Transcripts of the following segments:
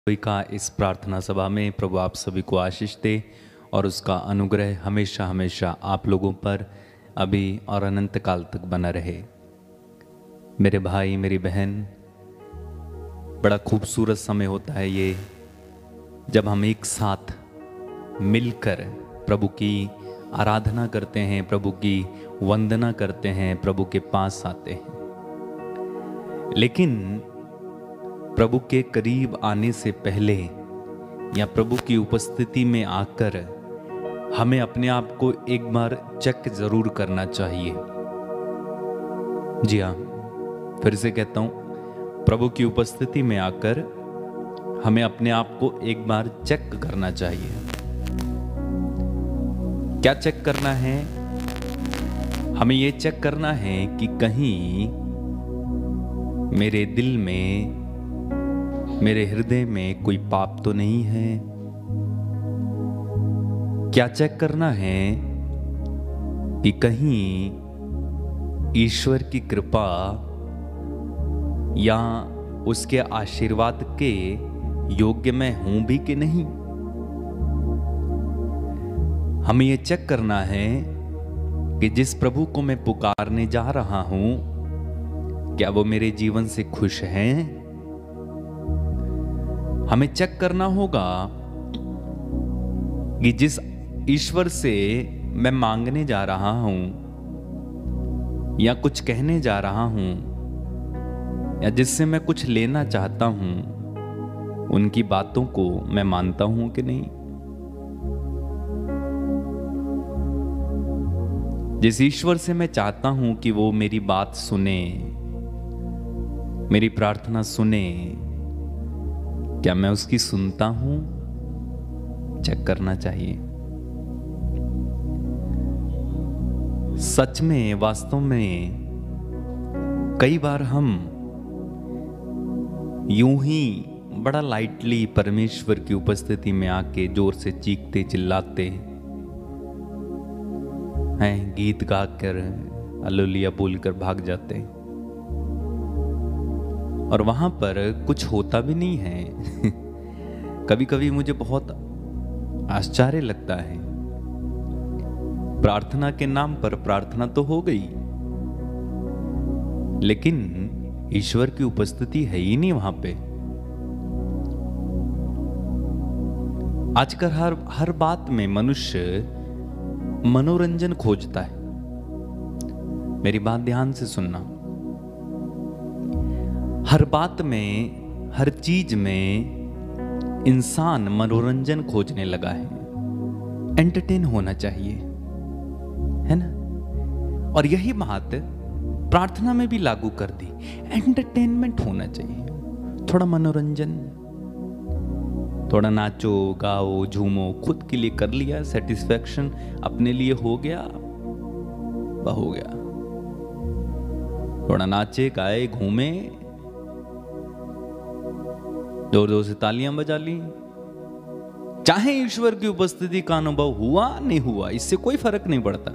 का इस प्रार्थना सभा में प्रभु आप सभी को आशीष दे और उसका अनुग्रह हमेशा हमेशा आप लोगों पर अभी और अनंत काल तक बना रहे। मेरे भाई मेरी बहन, बड़ा खूबसूरत समय होता है ये जब हम एक साथ मिलकर प्रभु की आराधना करते हैं, प्रभु की वंदना करते हैं, प्रभु के पास आते हैं। लेकिन प्रभु के करीब आने से पहले या प्रभु की उपस्थिति में आकर हमें अपने आप को एक बार चेक जरूर करना चाहिए। जी हाँ, फिर से कहता हूं, प्रभु की उपस्थिति में आकर हमें अपने आप को एक बार चेक करना चाहिए। क्या चेक करना है? हमें ये चेक करना है कि कहीं मेरे दिल में, मेरे हृदय में कोई पाप तो नहीं है। क्या चेक करना है कि कहीं ईश्वर की कृपा या उसके आशीर्वाद के योग्य मैं हूं भी कि नहीं। हमें यह चेक करना है कि जिस प्रभु को मैं पुकारने जा रहा हूं, क्या वो मेरे जीवन से खुश हैं। हमें चेक करना होगा कि जिस ईश्वर से मैं मांगने जा रहा हूं या कुछ कहने जा रहा हूं या जिससे मैं कुछ लेना चाहता हूं, उनकी बातों को मैं मानता हूं कि नहीं। जिस ईश्वर से मैं चाहता हूं कि वो मेरी बात सुने, मेरी प्रार्थना सुने, क्या मैं उसकी सुनता हूं? चेक करना चाहिए। सच में, वास्तव में कई बार हम यूं ही बड़ा लाइटली परमेश्वर की उपस्थिति में आके जोर से चीखते चिल्लाते हैं, गीत गाकर हालेलुया बोलकर भाग जाते हैं और वहां पर कुछ होता भी नहीं है। कभी कभी मुझे बहुत आश्चर्य लगता है, प्रार्थना के नाम पर प्रार्थना तो हो गई, लेकिन ईश्वर की उपस्थिति है ही नहीं वहां पे। आजकल हर बात में मनुष्य मनोरंजन खोजता है। मेरी बात ध्यान से सुनना। हर बात में, हर चीज में इंसान मनोरंजन खोजने लगा है। एंटरटेन होना चाहिए, है ना? और यही बात प्रार्थना में भी लागू कर दी। एंटरटेनमेंट होना चाहिए, थोड़ा मनोरंजन, थोड़ा नाचो गाओ झूमो, खुद के लिए कर लिया, सेटिस्फैक्शन अपने लिए हो गया, हो गया। थोड़ा नाचे गाए घूमे, जोर जोर से तालियां बजा ली। चाहे ईश्वर की उपस्थिति का अनुभव हुआ नहीं हुआ, इससे कोई फर्क नहीं पड़ता,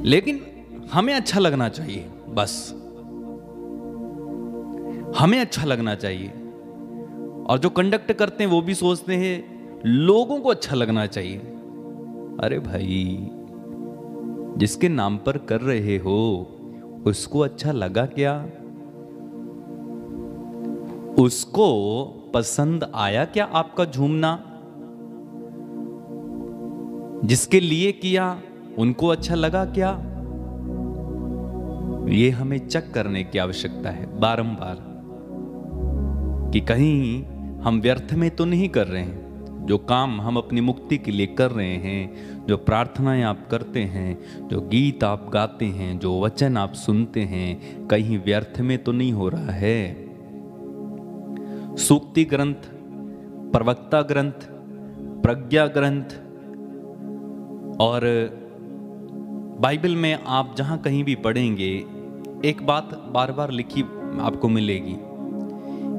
लेकिन हमें अच्छा लगना चाहिए। बस हमें अच्छा लगना चाहिए। और जो कंडक्ट करते हैं वो भी सोचते हैं लोगों को अच्छा लगना चाहिए। अरे भाई, जिसके नाम पर कर रहे हो उसको अच्छा लगा क्या? उसको पसंद आया क्या आपका झूमना? जिसके लिए किया उनको अच्छा लगा क्या? ये हमें चेक करने की आवश्यकता है बारंबार कि कहीं हम व्यर्थ में तो नहीं कर रहे हैं। जो काम हम अपनी मुक्ति के लिए कर रहे हैं, जो प्रार्थनाएं आप करते हैं, जो गीत आप गाते हैं, जो वचन आप सुनते हैं, कहीं व्यर्थ में तो नहीं हो रहा है। सूक्ति ग्रंथ, प्रवक्ता ग्रंथ, प्रज्ञा ग्रंथ और बाइबल में आप जहां कहीं भी पढ़ेंगे, एक बात बार बार लिखी आपको मिलेगी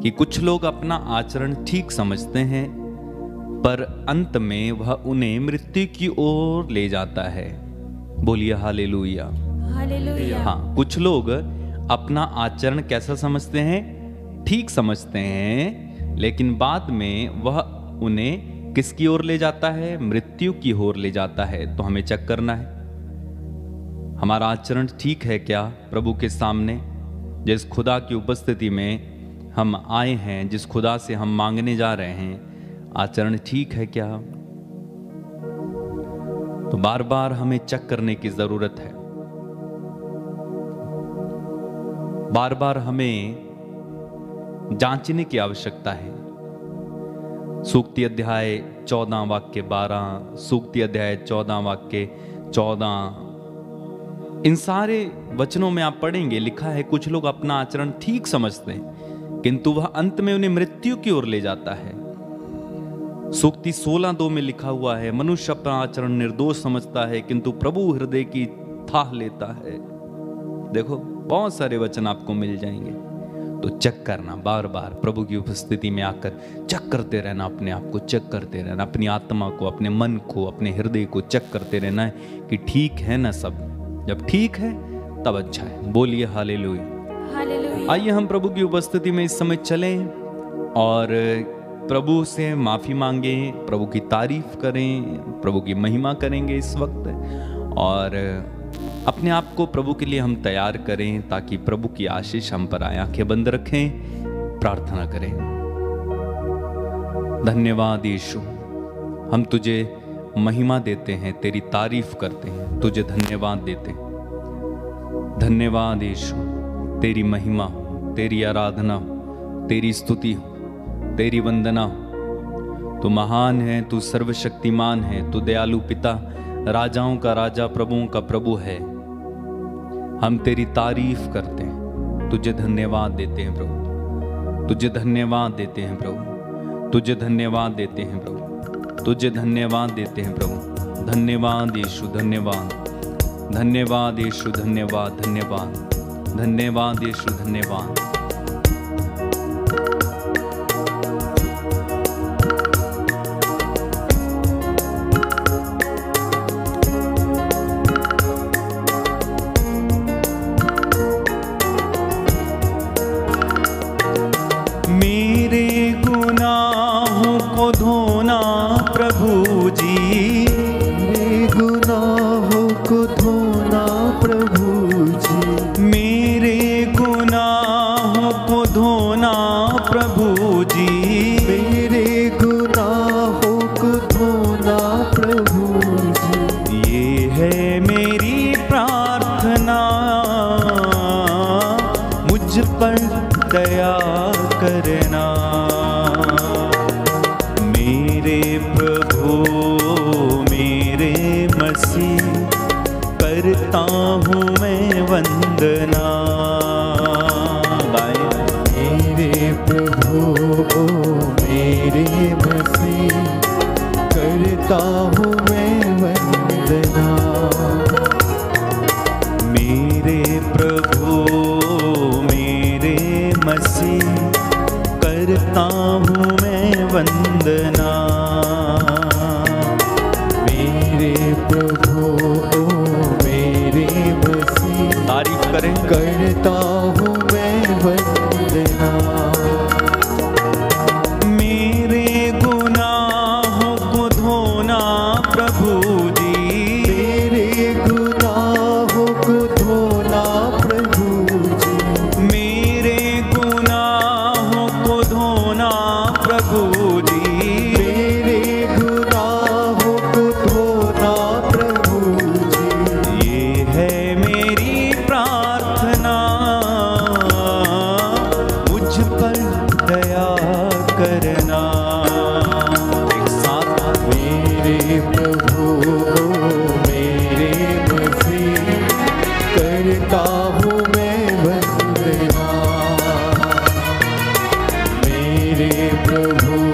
कि कुछ लोग अपना आचरण ठीक समझते हैं, पर अंत में वह उन्हें मृत्यु की ओर ले जाता है। बोलिए हालेलुया। हालेलुया। हाँ, कुछ लोग अपना आचरण कैसा समझते हैं? ठीक समझते हैं, लेकिन बाद में वह उन्हें किसकी ओर ले जाता है? मृत्यु की ओर ले जाता है। तो हमें चेक करना है हमारा आचरण ठीक है क्या प्रभु के सामने। जिस खुदा की उपस्थिति में हम आए हैं, जिस खुदा से हम मांगने जा रहे हैं, आचरण ठीक है क्या? तो बार बार हमें चेक करने की जरूरत है। बार बार हमें जांचने की आवश्यकता है। सूक्ति अध्याय 14 वाक्य 12, सूक्ति अध्याय 14 वाक्य 14, इन सारे वचनों में आप पढ़ेंगे लिखा है कुछ लोग अपना आचरण ठीक समझते हैं, किंतु वह अंत में उन्हें मृत्यु की ओर ले जाता है। सूक्ति 16:2 में लिखा हुआ है, मनुष्य अपना आचरण निर्दोष समझता है, किंतु प्रभु हृदय की थाह लेता है। देखो बहुत सारे वचन आपको मिल जाएंगे। तो चेक करना, बार बार प्रभु की उपस्थिति में आकर चेक करते रहना, अपने आप को चेक करते रहना, अपनी आत्मा को, अपने मन को, अपने हृदय को चेक करते रहना है कि ठीक है ना सब। जब ठीक है तब अच्छा है। बोलिए हालेलुया। आइए हम प्रभु की उपस्थिति में इस समय चलें और प्रभु से माफी मांगे, प्रभु की तारीफ करें, प्रभु की महिमा करेंगे इस वक्त, और अपने आप को प्रभु के लिए हम तैयार करें ताकि प्रभु की आशीष हम पर आए। आंखें बंद रखें, प्रार्थना करें। धन्यवाद यीशु, हम तुझे महिमा देते हैं, तेरी तारीफ करते हैं, तुझे धन्यवाद देते हैं। धन्यवाद यीशु, तेरी महिमा हो, तेरी आराधना हो, तेरी स्तुति हो, तेरी वंदना हो। तू महान है, तू सर्वशक्तिमान है, तू दयालु पिता, राजाओं का राजा, प्रभुओं का प्रभु है। हम तेरी तारीफ करते हैं, तुझे धन्यवाद देते हैं प्रभु, तुझे धन्यवाद देते हैं प्रभु, तुझे धन्यवाद देते हैं प्रभु, तुझे धन्यवाद देते हैं प्रभु। धन्यवाद यीशु, धन्यवाद, धन्यवाद यीशु, धन्यवाद, धन्यवाद, धन्यवाद यीशु, धन्यवाद। करता हूँ मैं वंदना। मेरे प्रभु मेरे मसीह, करता हूँ मैं वंदना। मेरे प्रभु मेरे मसीह, करता हूँ मैं वंदना। मेरे प्रभु तारीफ करें, करता हूँ मैं वंदना। मेरे गुनाहों को धोना प्रभु जी, मेरे गुनाहों को धोना प्रभु जी। मेरे गुनाहों को धोना प्रभु जी, मेरे गुनाहों को धोना प्रभु जी। ये है मेरी प्रार्थना, मुझ पर दया करना। एक साथ, मेरे प्रभु मेरे मसीह, करता हूँ मैं वंदना। मेरे प्रभु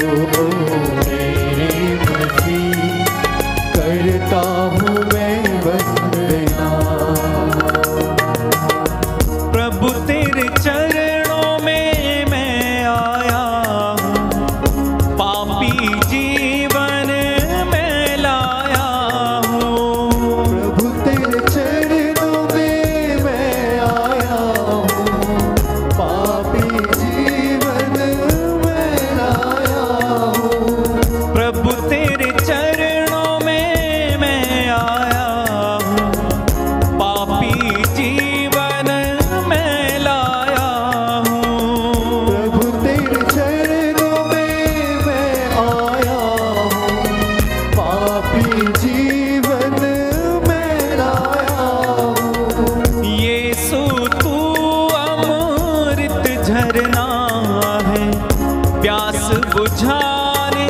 बुझाने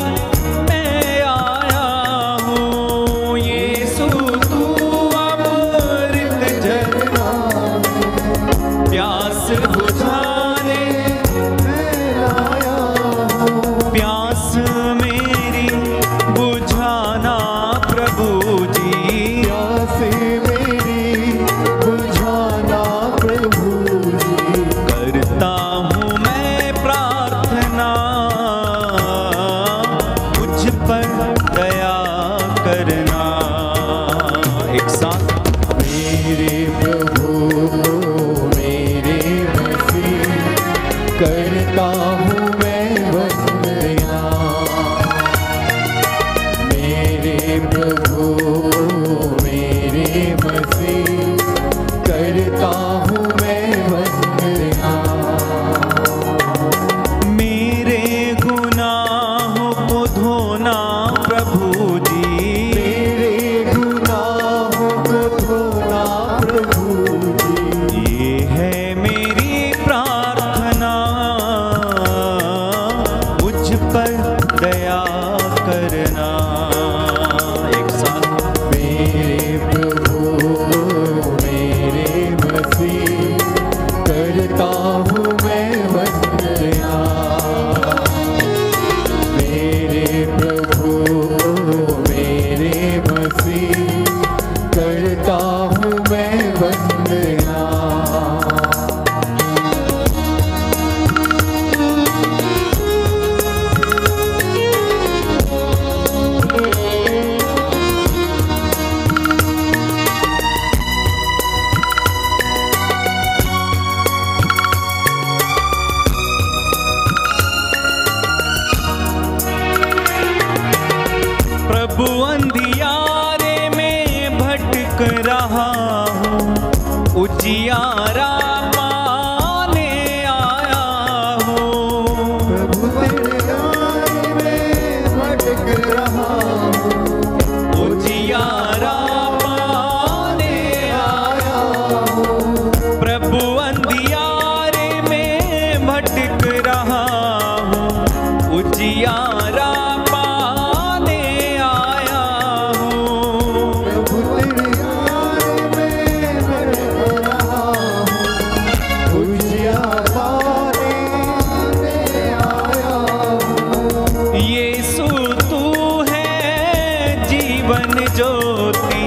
मैं आया हूँ। यीशु तू अमृत झरना, प्यास बुझाने मैं आया हूँ। प्यास मेरी बुझाना प्रभु जी, प्यास मेरी बुझाना प्रभु जी। करता हूँ मैं प्रार्थना, मुझ पर दया करना। एक साथ मेरे प्रभु मेरे मसीह, करता हूँ मैं वंदना। मेरे प्रभु मेरे मसीह, करता हूँ मैं वंदना। मेरे गुनाहों को धोना प्रभु जी, मेरे गुनाहों को धोना प्रभु जी। ये है मेरी प्रार्थना, मुझ पर दया करना। एक साथ मेरे प्रभु मेरे मसीह, करता हूँ मैं वंदना। मेरे प्रभु मेरे मसीह, करता हूँ मैं वंदना। प्रभु अंधियारे में भटक रहा हूँ, उजियारा पाने आया हूँ। प्रभु तेरे आने में भटक रहा हूँ, उजियारा पाने आया हूँ। प्रभु अंधियारे में भटक रहा हूँ, उजियारा पाने आया हूँ। प्रभु तेरे आने में भटक रहा हूँ, उजियारा पाने आया हूँ। यीशु तू है जीवन ज्योति,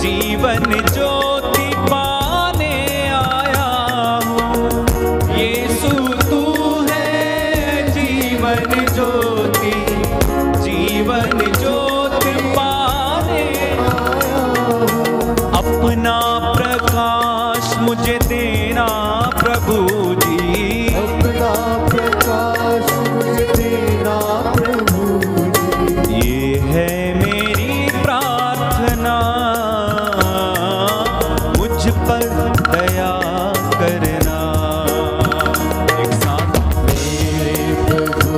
जीवन ज्योति पाने आया हूँ। यीशु तू है जीवन ज्योति, जीवन ज्योति पाने आया हूँ। अपना प्रकाश मुझे देना प्रभु जी, अपना प्रकाश मुझे देना प्रभु जी। ये है मेरी प्रार्थना, मुझ पर दया करना। एक साथ मेरे प्रभु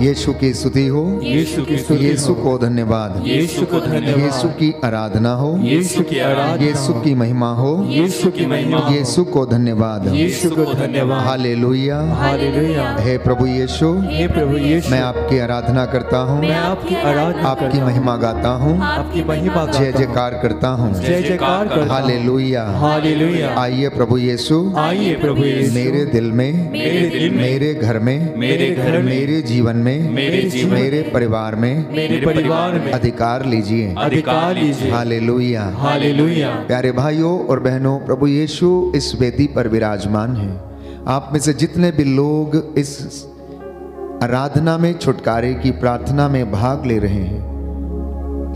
यीशु की स्तुति हो, यीशु की स्तुति यीशु हो, को धन्यवाद, यीशु को धन्यवाद, यीशु की आराधना हो, यीशु की आराधना, यीशु की महिमा हो, यीशु की महिमा, यीशु को धन्यवाद, यीशु को धन्यवाद, हालेलुया, हालेलुया। हे प्रभु यीशु, हे प्रभु यीशु, मैं आपकी आराधना करता हूँ, मैं आपकी आराधना आपकी करता हूँ, महिमा गाता हूँ, आपकी महिमा गाता जय हूँ, जयकार करता हूँ, जय जयकार करता हूँ, हालेलुया, हालेलुया। आइए प्रभु यीशु, आइए प्रभु यीशु, मेरे दिल में, मेरे दिल में, मेरे घर में, मेरे घर में, मेरे जीवन में, मेरे जीवन, मेरे परिवार में, मेरे परिवार में अधिकार लीजिए, अधिकार लीजिए, हालेलुया, हालेलुया। प्यारे भाइयों और बहनों, प्रभु यीशु इस वेदी पर विराजमान है। आप में से जितने भी लोग इस आराधना में छुटकारे की प्रार्थना में भाग ले रहे हैं,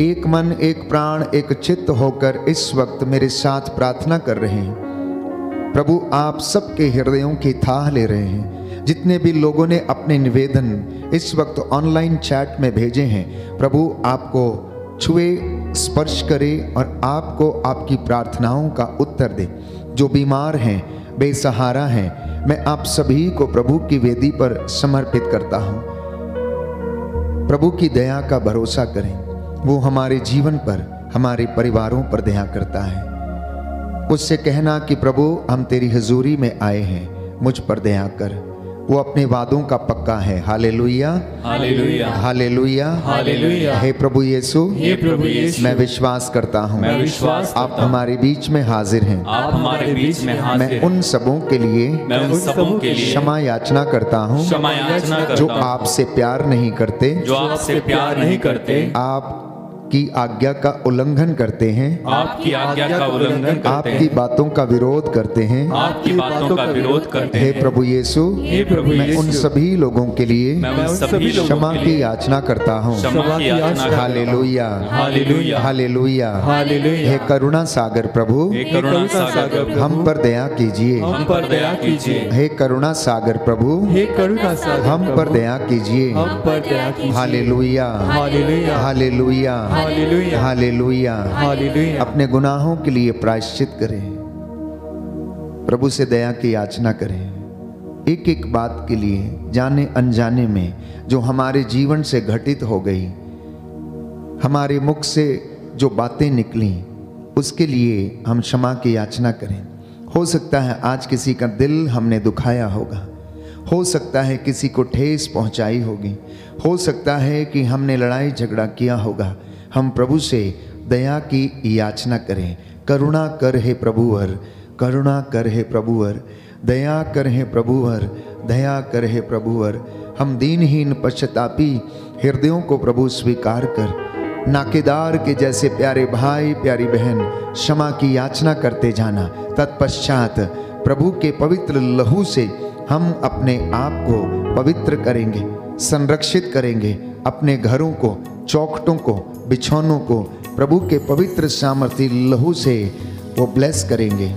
एक मन, एक प्राण, एक चित्त होकर इस वक्त मेरे साथ प्रार्थना कर रहे हैं। प्रभु आप सबके हृदयों की थाह ले रहे हैं। जितने भी लोगों ने अपने निवेदन इस वक्त ऑनलाइन चैट में भेजे हैं, प्रभु आपको छुए, स्पर्श करे और आपको आपकी प्रार्थनाओं का उत्तर दे। जो बीमार हैं, बेसहारा हैं, मैं आप सभी को प्रभु की वेदी पर समर्पित करता हूँ। प्रभु की दया का भरोसा करें, वो हमारे जीवन पर, हमारे परिवारों पर दया करता है। उससे कहना कि प्रभु हम तेरी हजूरी में आए हैं, मुझ पर दया कर। वो अपने वादों का पक्का है। Hallelujah, hallelujah, hallelujah, hallelujah. हे प्रभु यीशु, हे प्रभु यीशु, मैं विश्वास करता हूँ, मैं विश्वास आप करता हूँ, हमारे बीच में हाजिर हैं। आप हमारे बीच में हाजिर मैं हैं। उन सबों के लिए मैं उन सबों के लिए क्षमा याचना करता हूँ क्षमा याचना करता जो हूँ, आपसे प्यार नहीं करते, जो आपसे प्यार नहीं करते, आपकी आज्ञा का उल्लंघन करते हैं, आपकी आज्ञा का उल्लंघन करते आपकी हैं, बातों का विरोध करते हैं। आपकी बातों का विरोध करते हे हैं। प्रभु यीशु, हे प्रभु मैं उन यीशु, सभी लोगों के लिए मैं उन सभी लोगों क्षमा के की लिए याचना करता हूँ। क्षमा की याचना करता हूँ। Hallelujah, hallelujah, hallelujah, hallelujah. हे करुणा सागर प्रभु, हे करुणा सागर प्रभु, हम पर दया कीजिए। हम पर दया कीजिए। हे करुणा सागर प्रभु, हे करुणा सागर हम पर प्रभु, दया कीजिए। हम पर दया कीजिए। Hallelujah, hallelujah, hallelujah, hallelujah, hallelujah. Hallelujah. अपने गुनाहों के लिए प्रायश्चित करें, प्रभु से दया की याचना करें। एक एक बात के लिए, जाने अनजाने में जो हमारे जीवन से घटित हो गई, हमारे मुख से जो बातें निकली, उसके लिए हम क्षमा की याचना करें। हो सकता है आज किसी का दिल हमने दुखाया होगा, हो सकता है किसी को ठेस पहुंचाई होगी, हो सकता है कि हमने लड़ाई झगड़ा किया होगा। हम प्रभु से दया की याचना करें। करुणा कर हे प्रभुवर, करुणा कर हे प्रभुवर, दया कर हे प्रभुवर, दया कर हे प्रभुवर। हम दीनहीन पश्चातापी हृदयों को प्रभु स्वीकार कर, नाकेदार के जैसे प्यारे भाई प्यारी बहन क्षमा की याचना करते जाना। तत्पश्चात प्रभु के पवित्र लहू से हम अपने आप को पवित्र करेंगे, संरक्षित करेंगे। अपने घरों को, चौखटों को, बिछौनों को प्रभु के पवित्र सामर्थी लहू से वो ब्लेस करेंगे।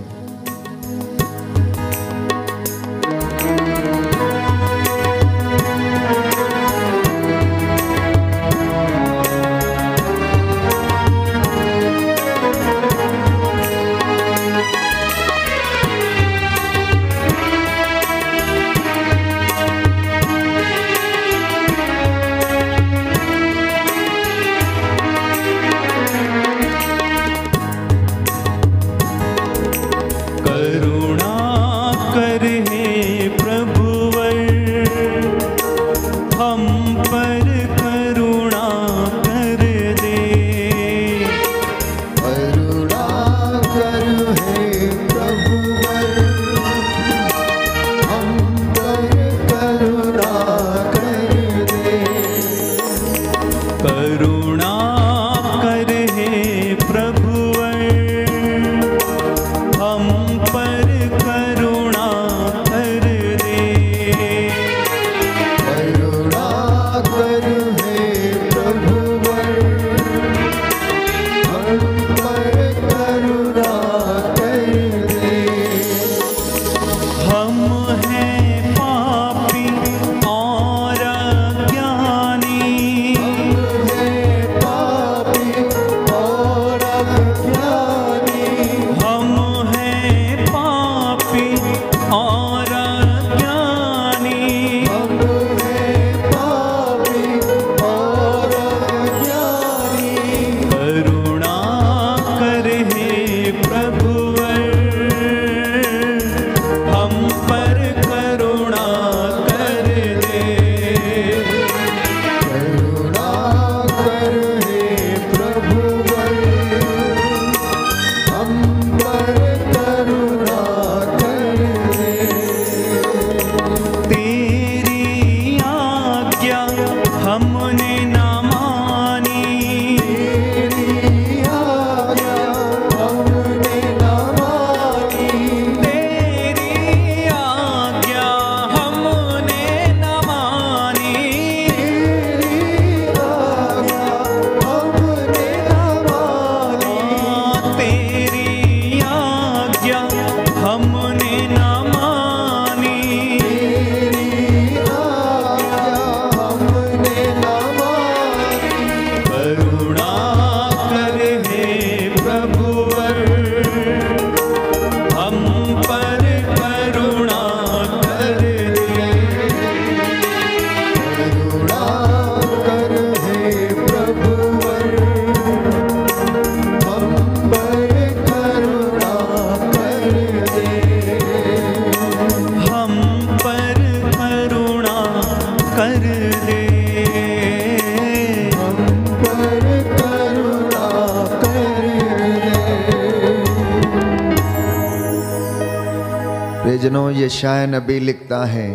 यशाया नबी लिखता है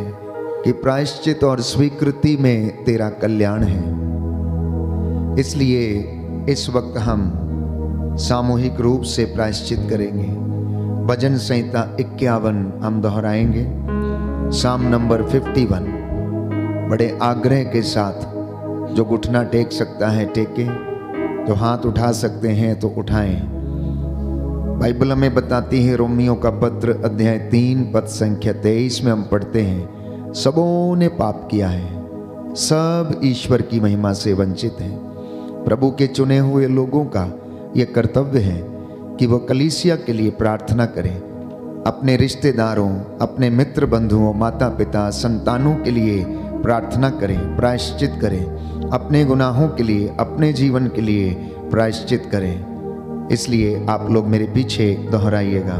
कि प्रायश्चित और स्वीकृति में तेरा कल्याण है। इसलिए इस वक्त हम सामूहिक रूप से प्रायश्चित करेंगे। भजन संहिता 51 हम दोहराएंगे, साम नंबर 51। बड़े आग्रह के साथ जो घुटना टेक सकता है टेके, जो हाथ उठा सकते हैं तो उठाएं। बाइबल हमें बताती है, रोमियो का पत्र अध्याय 3 पद संख्या 23 में हम पढ़ते हैं, सबों ने पाप किया है, सब ईश्वर की महिमा से वंचित हैं। प्रभु के चुने हुए लोगों का यह कर्तव्य है कि वह कलीसिया के लिए प्रार्थना करें, अपने रिश्तेदारों, अपने मित्र बंधुओं, माता पिता, संतानों के लिए प्रार्थना करें, प्रायश्चित करें, अपने गुनाहों के लिए, अपने जीवन के लिए प्रायश्चित करें। इसलिए आप लोग मेरे पीछे दोहराइएगा।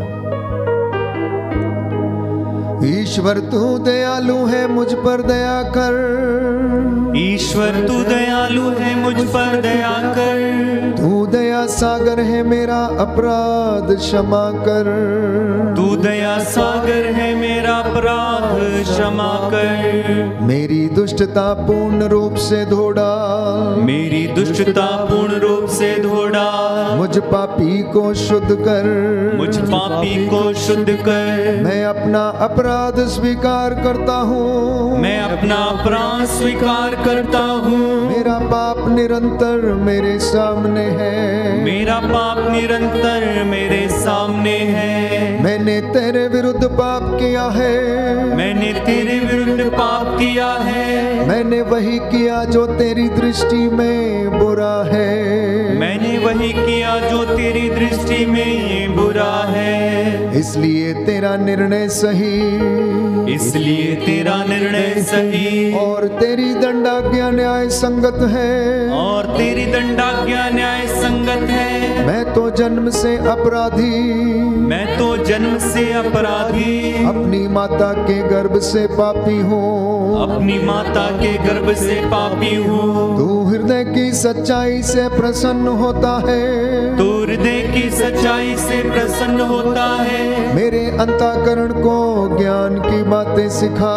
ईश्वर तू दयालु है, मुझ पर दया कर। ईश्वर तू दयालु है, मुझ पर दया कर। तू दया सागर है, मेरा अपराध क्षमा कर। तू दया सागर है, मेरा अपराध क्षमा कर। मेरी दुष्टता पूर्ण रूप से धो डाल। मेरी दुष्टता पूर्ण रूप से धो डाल। मुझ पापी को शुद्ध कर। मुझ पापी को शुद्ध कर। मैं अपना अपराध स्वीकार करता हूँ। मैं अपना अपराध स्वीकार करता हूँ। मेरा पाप निरंतर मेरे सामने है। मेरा पाप निरंतर मेरे सामने है। मैंने तेरे विरुद्ध पाप किया है। मैंने तेरे विरुद्ध पाप किया है। मैंने वही किया जो तेरी दृष्टि में बुरा है। मैंने वही किया जो तेरी दृष्टि में ये बुरा है। इसलिए तेरा निर्णय सही। इसलिए तेरा निर्णय सही। और तेरी दंडाज्ञा न्याय संगत है। और तेरी दंडाज्ञा न्याय संगत है। मैं तो जन्म से अपराधी। मैं तो जन्म से अपराधी। अपनी माता के गर्भ से पापी हूँ। अपनी माता के गर्भ से पापी हूँ। तू हृदय की सच्चाई से प्रसन्न होता है। तू हृदय की सच्चाई से प्रसन्न होता है। मेरे अंतःकरण को ज्ञान की बातें सिखा।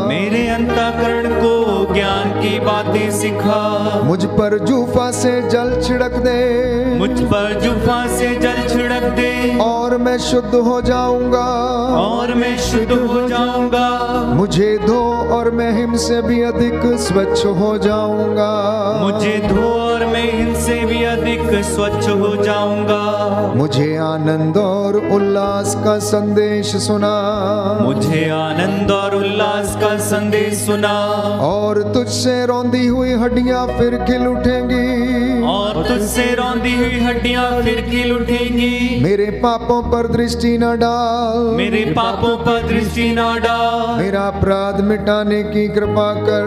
मेरे अंतःकरण को ज्ञान की बातें सिखा। मुझ पर जूफा से जल छिड़क दे। मुझ पर जूफा से जल छिड़क दे। और मैं शुद्ध हो जाऊंगा। और मैं शुद्ध हो जाऊंगा। मुझे धो और मैं हिम से भी अधिक स्वच्छ हो जाऊंगा। मुझे धो और मैं इनसे भी अधिक स्वच्छ हो जाऊंगा। मुझे आनंद और उल्लास का संदेश सुना। मुझे आनंद और उल्लास का संदेश सुना। और तुझसे रौंदी हुई हड्डियां फिर खिल उठेंगी। और तुझसे रौंदी हुई हड्डियां फिर खिल उठेंगी। मेरे पापों पर दृष्टि न डाल। मेरे पापों पर दृष्टि न डाल। मेरा अपराध मिटाने की कृपा कर।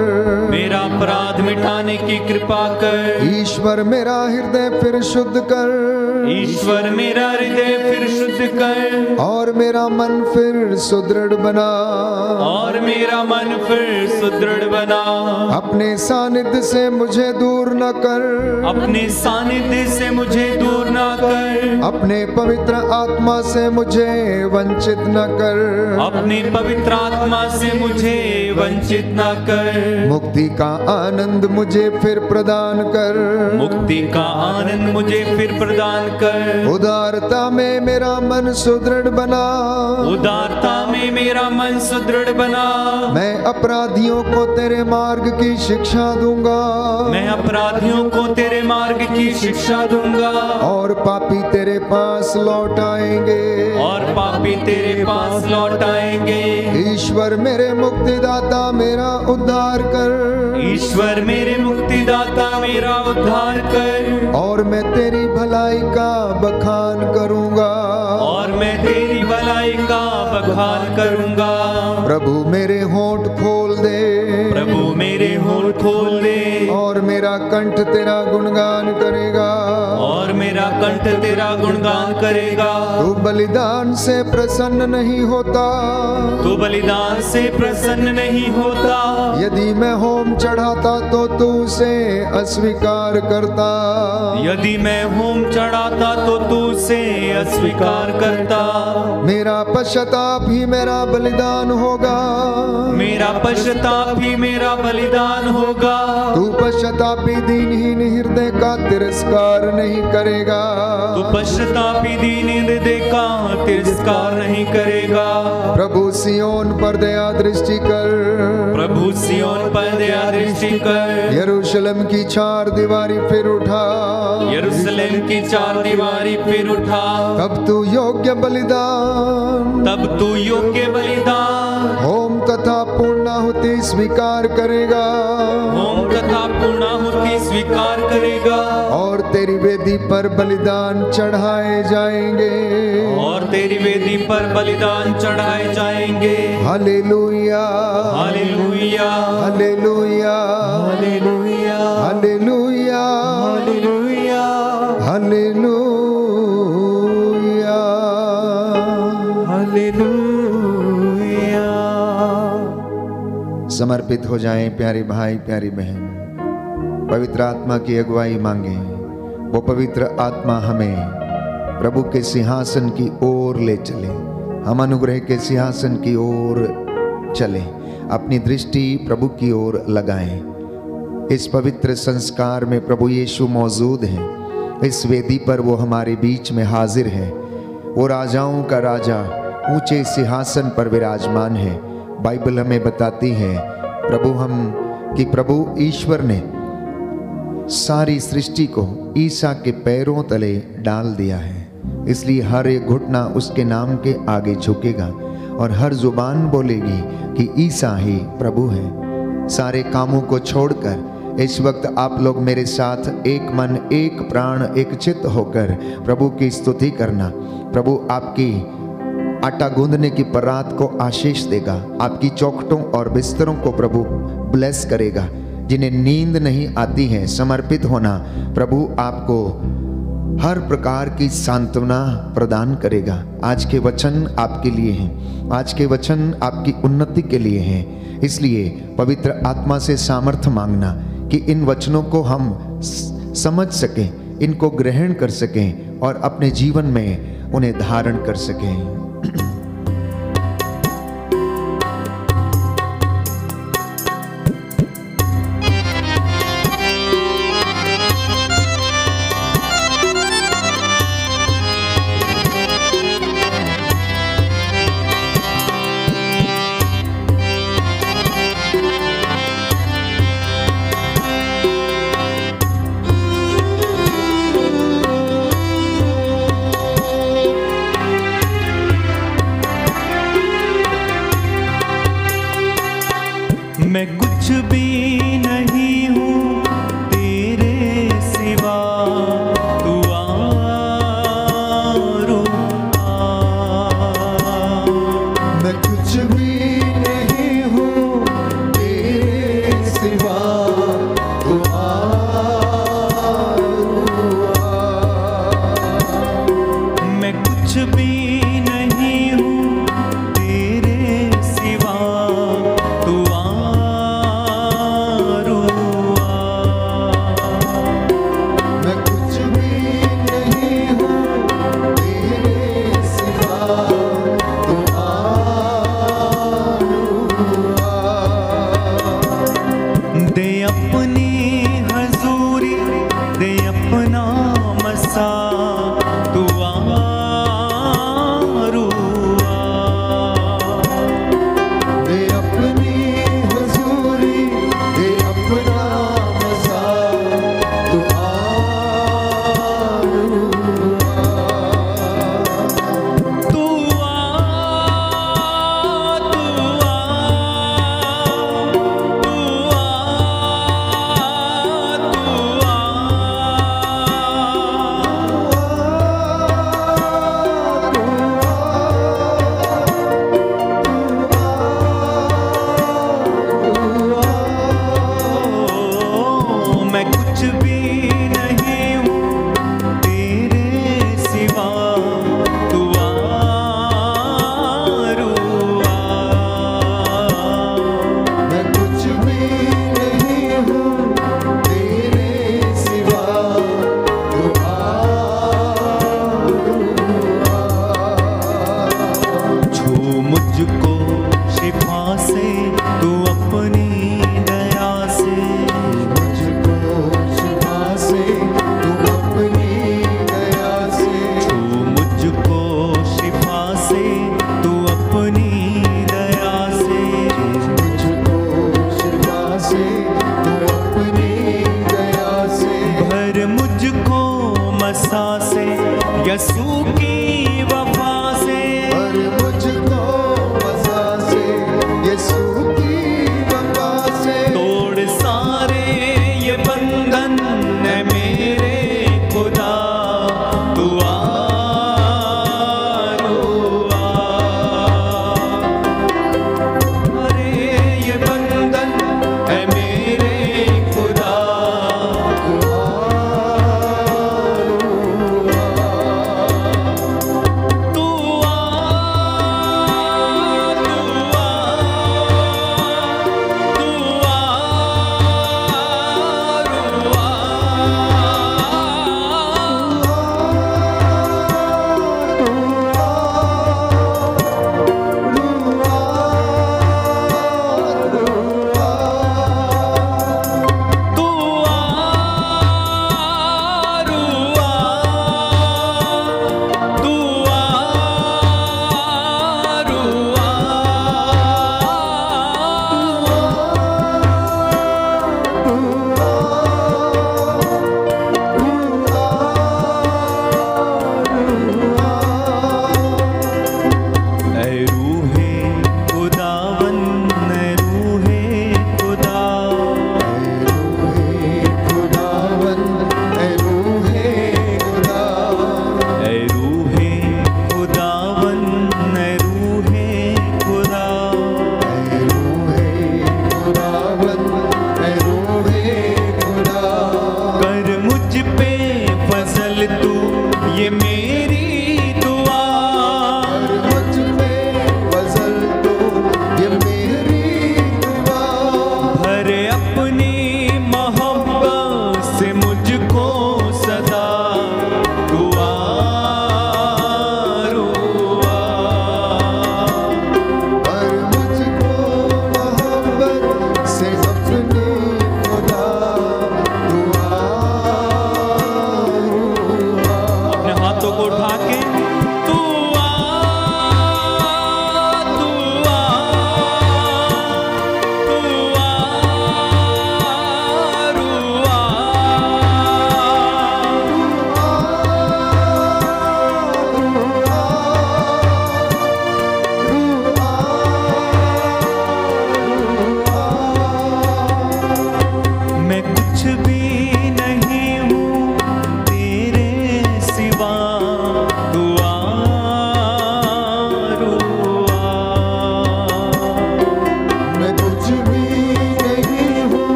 मेरा अपराध मिटाने की कृपा कर। ईश्वर मेरा हृदय फिर शुद्ध कर। ईश्वर मेरा हृदय फिर शुद्ध कर। और मेरा मन फिर सुदृढ़ बना। और मेरा मन फिर सुदृढ़ बना। अपने सानिध्य से मुझे दूर न कर। अपने सानिध्य से मुझे दूर न कर। अपने पवित्र आत्मा से मुझे वंचित न कर। अपने पवित्र आत्मा से मुझे वंचित न कर। मुक्ति का आनंद मुझे फिर प्रदान कर। मुक्ति का आनंद मुझे फिर प्रदान कर। उदारता में मेरा मन सुदृढ़ बना। उदारता में मेरा मन सुदृढ़ बना। मैं अपराधियों को तेरे मार्ग की शिक्षा दूंगा। मैं अपराधियों को तेरे मार्ग की शिक्षा दूंगा। और पापी तेरे पास लौट आएंगे। और पापी तेरे पास लौट आएंगे। ईश्वर मेरे मुक्तिदाता मेरा उद्धार कर। ईश्वर मेरे मुक्तिदाता मेरा उद्धार कर। और मैं तेरी भलाई का बखान करूंगा। और मैं तेरी भलाई का बखान करूंगा। प्रभु मेरे होंठ खोल दे। प्रभु मेरे होंठ खोल दे। और मेरा कंठ तेरा गुणगान करेगा। और मेरा कंठ तेरा गुणगान करेगा। तू बलिदान से प्रसन्न नहीं होता। तू बलिदान से प्रसन्न नहीं होता। यदि मैं होम चढ़ाता तो तू उसे अस्वीकार करता। यदि मैं होम चढ़ाता चाहता तो तू उसे अस्वीकार करता। मेरा पश्चाताप ही मेरा बलिदान होगा, मेरा पश्चाताप ही मेरा बलिदान होगा। तू पश्चातापी दीनहीन हृदय का तिरस्कार नहीं करेगा, तू पश्चातापी दीन हृदय का तिरस्कार नहीं करेगा। प्रभु सियोन पर दया दृष्टि कर, प्रभु सियोन पर दया दृष्टि कर। यरूशलेम की चार दीवारी फिर उठा, यरूशलेम की चार दीवारी फिर उठा। तब तू योग्य बलिदान, तब तू योग्य बलिदान, होम तथा पूर्णाहुति स्वीकार करेगा, होम तथा पूर्णाहुति स्वीकार करेगा। और तेरी वेदी पर बलिदान चढ़ाए जाएंगे, और तेरी वेदी पर बलिदान चढ़ाए जाएंगे। Hallelujah hallelujah hallelujah hallelujah hallelujah hallelujah hallelujah. समर्पित हो जाएं प्यारे भाई प्यारी बहन, पवित्र आत्मा की अगुवाई मांगे। वो पवित्र आत्मा हमें प्रभु के सिंहासन की ओर ले चले, हम अनुग्रह के सिंहासन की ओर चले, अपनी दृष्टि प्रभु की ओर लगाएं। इस पवित्र संस्कार में प्रभु यीशु मौजूद हैं, इस वेदी पर वो हमारे बीच में हाजिर है। वो राजाओं का राजा ऊंचे सिंहासन पर विराजमान है। बाइबल हमें बताती है प्रभु ईश्वर ने सारी सृष्टि को ईसा के पैरों तले डाल दिया है, इसलिए हर एक घुटना उसके नाम के आगे झुकेगा और हर जुबान बोलेगी कि ईसा ही प्रभु है। सारे कामों को छोड़कर इस वक्त आप लोग मेरे साथ एक मन एक प्राण एक चित्त होकर प्रभु की स्तुति करना। प्रभु आपकी आटा गूंदने की परात को आशीष देगा, आपकी चौखटों और बिस्तरों को प्रभु ब्लेस करेगा। जिन्हें नींद नहीं आती है, समर्पित होना, प्रभु आपको हर प्रकार की सांत्वना प्रदान करेगा। आज के वचन आपके लिए हैं, आज के वचन आपकी उन्नति के लिए हैं। इसलिए पवित्र आत्मा से सामर्थ्य मांगना कि इन वचनों को हम समझ सकें, इनको ग्रहण कर सकें और अपने जीवन में उन्हें धारण कर सकें। मैं कुछ भी नहीं हूँ तेरे सिवा, तू मैं कुछ भी नहीं हूँ तेरे सिवा, तू मैं कुछ भी नहीं हूँ तेरे सिवा, तू से तू अपनी दया से, मुझको शिफा से तू अपनी दया से, तू मुझको शिफा से तू अपनी दया से, मुझको शिफा से तू अपनी दया से, भर मुझको मसा से यसू की वफा से, और मुझको मज़ा से यीशु की वफा से, तोड़ सारे ये बंधन है मेरे खुदा, तू आ अरे ये बंधन है मेरे खुदा, तू आ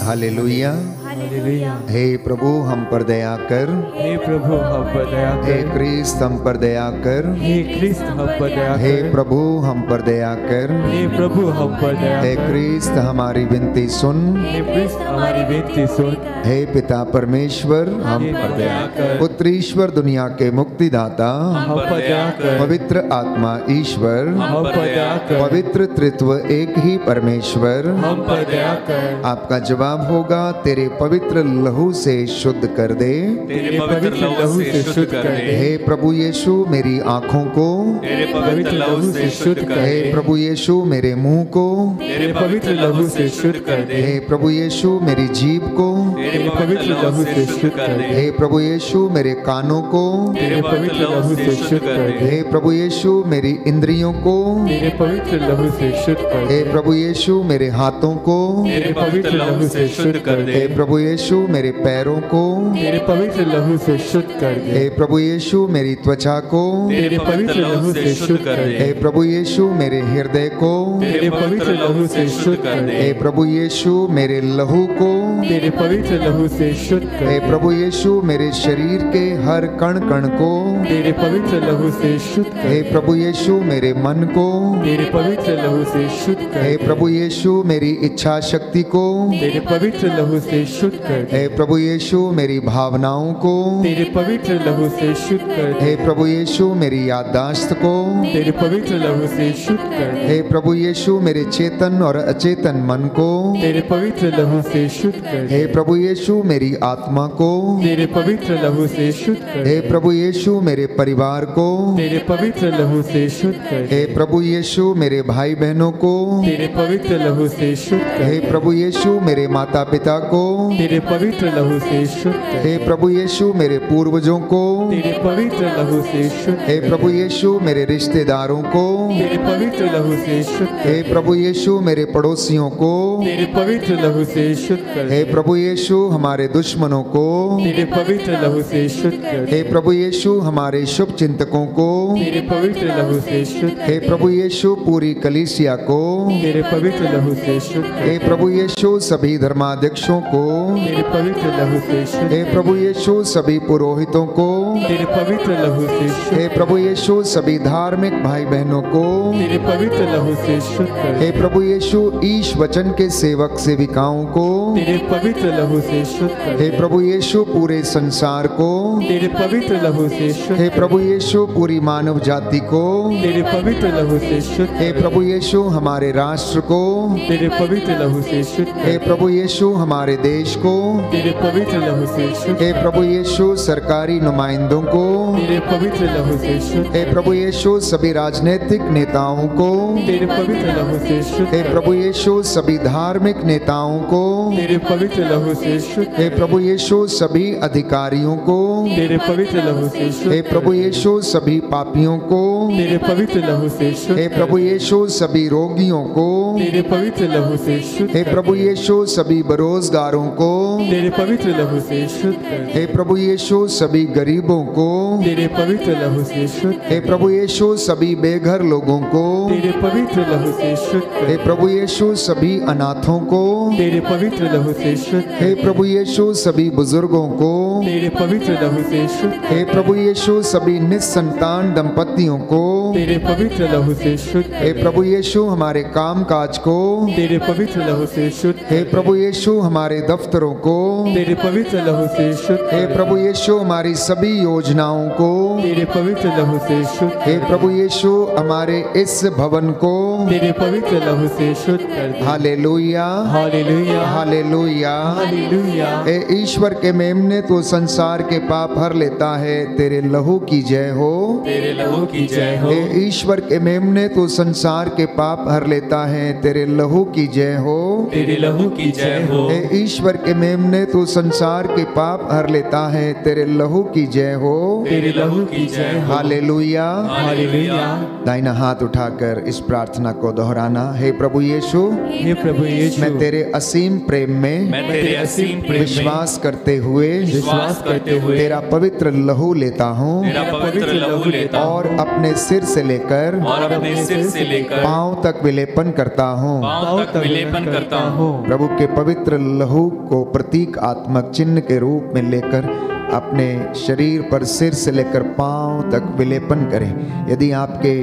हालेलुया। हालेलुया। हे प्रभु हम पर दया कर, हे प्रभु हम पर दया हे कर, क्रिस्त हम पर दया कर, हे क्रिस्त हम पर दया हे कर, प्रभु हम पर दया कर, हे प्रभु हम पर दया हे कर, क्रिस्त हमारी विनती सुन, हे क्रिस्त हमारी विनती सुन, हे पिता परमेश्वर हम हे पर दया कर, पुत्रीश्वर दुनिया के मुक्तिदाता हम पर दया कर, पवित्र आत्मा ईश्वर हम पर दया कर, पवित्र त्रित्व एक ही परमेश्वर हम पर दया कर, आपका जवाब होगा तेरे पवित्र लहू से शुद्ध कर दे। तेरे पवित्र लहू से शुद्ध कर दे। हे प्रभु यीशु मेरी आँखों को, तेरे पवित्र लहू से शुद्ध कर हे दे। प्रभु यीशु मेरे मुंह को, तेरे पवित्र लहू से शुद्ध कर दे। हे प्रभु यीशु मेरी जीभ को, तेरे पवित्र लहू से शुद्ध कर दे। हे प्रभु यीशु मेरे कानों को, तेरे पवित्र लहू से शुद्ध कर दे। हे प्रभु यीशु मेरी इंद्रियों को, तेरे पवित्र लहू से शुद्ध कर हे दे। प्रभु यीशु मेरे हाथों को, तेरे पवित्र लहू से शुद्ध कर दे। हे प्रभु यीशु मेरे पैरों को तेरे पवित्र लहू से शुद्ध कर दे। हे प्रभु यीशु मेरी त्वचा को तेरे पवित्र लहू से शुद्ध कर दे। हे प्रभु यीशु मेरे हृदय को तेरे पवित्र लहू से शुद्ध कर दे। हे प्रभु यीशु मेरे लहू को तेरे पवित्र लहू से शुद्ध कर हे दे। प्रभु यीशु मेरे शरीर के हर कण कण को तेरे पवित्र लहू से शुद्ध कर हे दे। प्रभु यीशु मेरे मन को तेरे पवित्र लहू से शुद्ध कर हे दे। प्रभु यीशु मेरी इच्छा शक्ति को तेरे पवित्र लहू से शुद्ध कर दे। हे प्रभु यीशु मेरी भावनाओं को तेरे पवित्र लहू से शुद्ध कर दे। हे प्रभु यीशु मेरी याददाश्त को तेरे पवित्र लहू से शुद्ध कर दे। हे प्रभु यीशु मेरे चेतन और अचेतन मन को तेरे पवित्र लहू से शुद्ध कर दे। हे प्रभु यीशु मेरी आत्मा को तेरे पवित्र लहू से शुद्ध कर हे दे। प्रभु यीशु मेरे परिवार को तेरे पवित्र लहू से शुद्ध कर दे। हे प्रभु यीशु मेरे भाई बहनों को तेरे पवित्र लहू से शुद्ध कर हे दे। प्रभु यीशु मेरे माता पिता को तेरे पवित्र लहू से शुद्ध कर दे। हे प्रभु यीशु मेरे पूर्वजों को तेरे पवित्र लहू से शुद्ध हे कर दे। प्रभु यीशु मेरे रिश्तेदारों को तेरे पवित्र लहू से शुद्ध कर हे दे। प्रभु यीशु मेरे पड़ोसियों को तेरे पवित्र लहू से शुद्ध कर हे दे। प्रभु यीशु हमारे दुश्मनों को तेरे पवित्र लहू से शुद्ध कर दे। हे प्रभु यीशु हमारे शुभ चिंतकों को तेरे पवित्र लहू से शुद्ध कर हे दे। प्रभु यीशु पूरी कलीसिया को तेरे पवित्र लहू से शुद्ध कर हे दे। प्रभु यीशु सभी धर्माध्यक्षों को तेरे पवित्र लहू से शुद्ध हे प्रभु यीशु सभी पुरोहितों को तेरे पवित्र लहू से शुद्ध हे प्रभु यीशु सभी धार्मिक भाई बहनों को तेरे पवित्र लहू से शुद्ध कर दे। हे प्रभु यीशु ईश वचन के सेवक सेविकाओं को तेरे पवित्र लहू से शुद्ध कर हे दे। प्रभु यीशु पूरे संसार को तेरे पवित्र लहू से शुद्ध हे कर प्रभु यीशु पूरी मानव जाति को दे। तेरे पवित्र लहू से शुद्ध हे कर प्रभु यीशु हमारे राष्ट्र को दे। तेरे पवित्र लहू से शुद्ध कर हे दे। प्रभु यीशु हमारे देश को तेरे पवित्र लहू से शुद्ध हे प्रभु यीशु सरकारी नुमाइंदों को तेरे पवित्र लहू से शुद्ध हे प्रभु यीशु सभी राजनीतिक नेताओं को तेरे पवित्र लहू से शुद्ध हे प्रभु यीशु सभी धार्मिक नेताओं को तेरे पवित्र लहू से शुद्ध हे प्रभु यीशु सभी अधिकारियों को तेरे पवित्र लहू से शुद्ध हे प्रभु यीशु सभी पापियों को तेरे पवित्र लहू से शुद्ध हे प्रभु यीशु सभी रोगियों को तेरे पवित्र लहू से शुद्ध हे प्रभु यीशु सभी बेरोजगारों को तेरे पवित्र लहू से शुद्ध कर दे। हे प्रभु यीशु सभी गरीबों को तेरे पवित्र लहू से शुद्ध हे प्रभु यीशु सभी बेघर लोगों को तेरे पवित्र लहू से शुद्ध कर हे दे। प्रभु यीशु सभी अनाथों को तेरे पवित्र लहू से शुद्ध कर हे दे। प्रभु यीशु सभी बुजुर्गों को तेरे पवित्र लहू से शुद्ध कर हे प्रभु यीशु सभी निस्संतान दंपतियों को दे। तेरे पवित्र लहू से शुद्ध कर हे दे। प्रभु यीशु हमारे काम काज को तेरे पवित्र लहू से शुद्ध हे कर दे। प्रभु यीशु हमारे दफ्तरों को तेरे पवित्र लहू से शुद्ध कर हे दे। प्रभु यीशु हमारी सभी योजनाओं को तेरे पवित्र लहू से शुद्ध कर हे दे। प्रभु यीशु हमारे इस भवन को तेरे पवित्र लहू से शुद्ध कर दे। Hallelujah hallelujah hallelujah hallelujah. हे ईश्वर के मेमने तो संसार के पाप हर लेता है, तेरे लहू की जय हो। तेरे लहू की जय हो। हे ईश्वर के मेमने तो संसार के पाप हर लेता है, तेरे लहू की जय हो। तेरे लहू की जय हो। हे ईश्वर के मेमने तो संसार के पाप हर लेता है, तेरे लहू की जय हो। तेरे लहू की जय हो। हालेलुया। हालेलुया। दाहिना हाथ उठाकर इस प्रार्थना को दोहराना। हे प्रभु यीशु, हे प्रभु यीशु, मैं तेरे असीम प्रेम में मैं तेरे असीम प्रेम में विश्वास करते हुए विश्वास करते हुए तेरा पवित्र लहू लेता हूँ तेरा पवित्र लहू लेता हूँ और अपने सिर से लेकर और अपने सिर से लेकर पांव तक विलेपन करता हूँ। पांव तक विलेपन करता हूँ। प्रभु के पवित्र लहू को प्रतीकात्मक चिन्ह के रूप में लेकर अपने शरीर पर सिर से लेकर पांव तक विलेपन करें। यदि आपके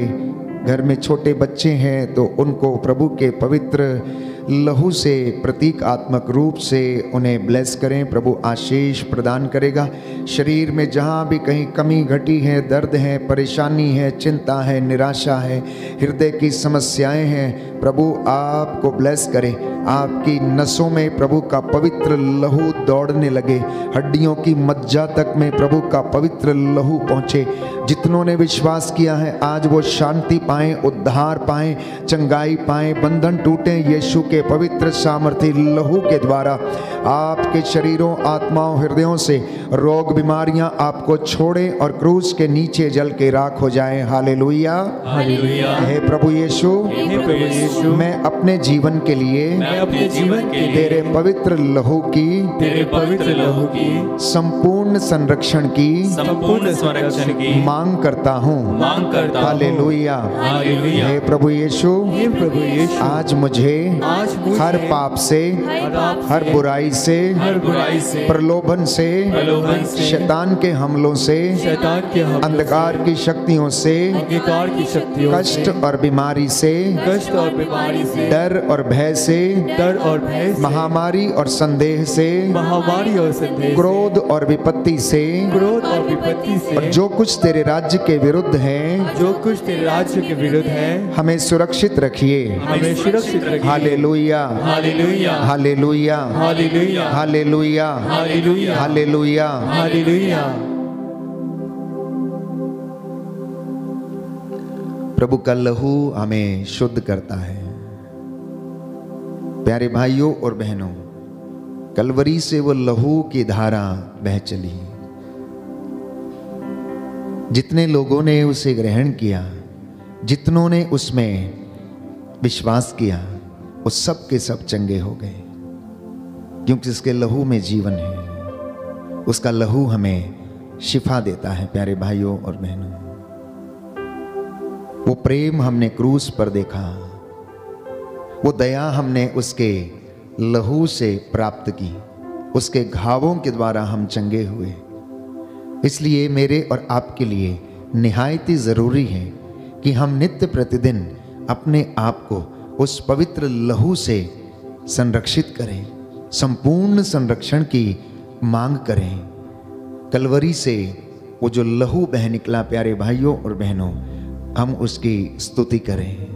घर में छोटे बच्चे हैं तो उनको प्रभु के पवित्र लहू से प्रतीकात्मक रूप से उन्हें ब्लेस करें। प्रभु आशीष प्रदान करेगा। शरीर में जहाँ भी कहीं कमी घटी है, दर्द है, परेशानी है, चिंता है, निराशा है, हृदय की समस्याएं हैं, प्रभु आपको ब्लेस करे। आपकी नसों में प्रभु का पवित्र लहू दौड़ने लगे, हड्डियों की मज्जा तक में प्रभु का पवित्र लहू पहुँचे। जितनों ने विश्वास किया है आज वो शांति पाएं, उद्धार पाएं, चंगाई पाएं, बंधन टूटें यीशु के पवित्र सामर्थी लहू के द्वारा। आपके शरीरों, आत्माओं, हृदयों से रोग बीमारियां आपको छोड़े और क्रूस के नीचे जल के राख हो जाएं। Hallelujah, hallelujah. हे प्रभु यीशु, हे प्रभु यीशु, मैं अपने जीवन के लिए मैं अपने जीवन के लिए तेरे पवित्र लहू की संपूर्ण संरक्षण की मांग करता हूँ। Hallelujah, hallelujah. हे प्रभु यीशु, हे प्रभु यीशु, आज मुझे हर पाप से, हर बुराई से, प्रलोभन से, शैतान के हमलों से, अंधकार की शक्तियों से, कष्ट और बीमारी से, डर और भय से, महामारी और संदेह से, क्रोध और विपत्ति से, और जो कुछ तेरे राज्य के विरुद्ध है, हमें सुरक्षित रखिए। Hallelujah, hallelujah, hallelujah, hallelujah, hallelujah, hallelujah, hallelujah. Hallelujah. प्रभु का लहू हमें शुद्ध करता है। प्यारे भाइयों और बहनों, कलवरी से वो लहू की धारा बह चली। जितने लोगों ने उसे ग्रहण किया, जितनों ने उसमें विश्वास किया, वो सब के सब चंगे हो गए, क्योंकि उसके लहू में जीवन है। उसका लहू हमें शिफा देता है। प्यारे भाइयों और बहनों, वो प्रेम हमने क्रूस पर देखा, वो दया हमने उसके लहू से प्राप्त की, उसके घावों के द्वारा हम चंगे हुए। इसलिए मेरे और आपके लिए निहायत ही जरूरी है कि हम नित्य प्रतिदिन अपने आप को उस पवित्र लहू से संरक्षित करें, संपूर्ण संरक्षण की मांग करें। कलवरी से वो जो लहू बह निकला, प्यारे भाइयों और बहनों, हम उसकी स्तुति करें।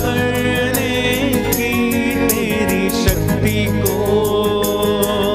करने की तेरी शक्ति को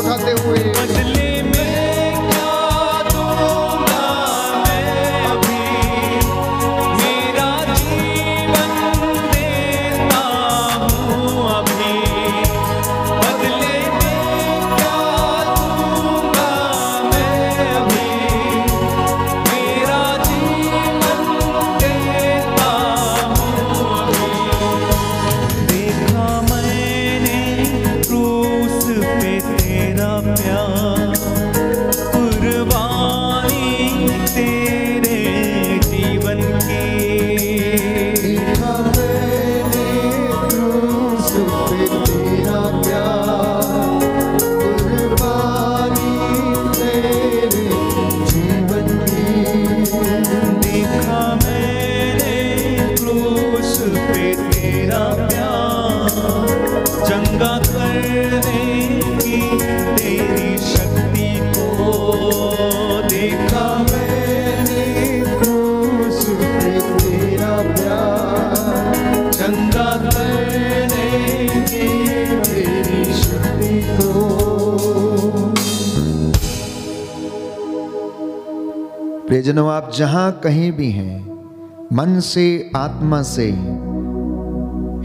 उठाते हुए बदले में क्या दूंगा मैं अभी, मेरा जीवन देता हूँ अभी। बदले में क्या दूंगा मैं अभी, मेरा जीवन देता हूँ अभी। देखा मैंने क्रूस पे तेरा प्यार, कुर्बानी तेरे जीवन की। देखा मैंने क्रूस पे तेरा प्यार, कुर्बानी तेरे जीवन की। देखा मैंने क्रूस पे तेरा प्यार, चंगा करने की तेरी शक्ति को। देखा मैंने क्रूस पे तेरा प्यार, चंगा करने की तेरी शक्ति को। प्रियजनों, आप जहां कहीं भी हैं, मन से, आत्मा से,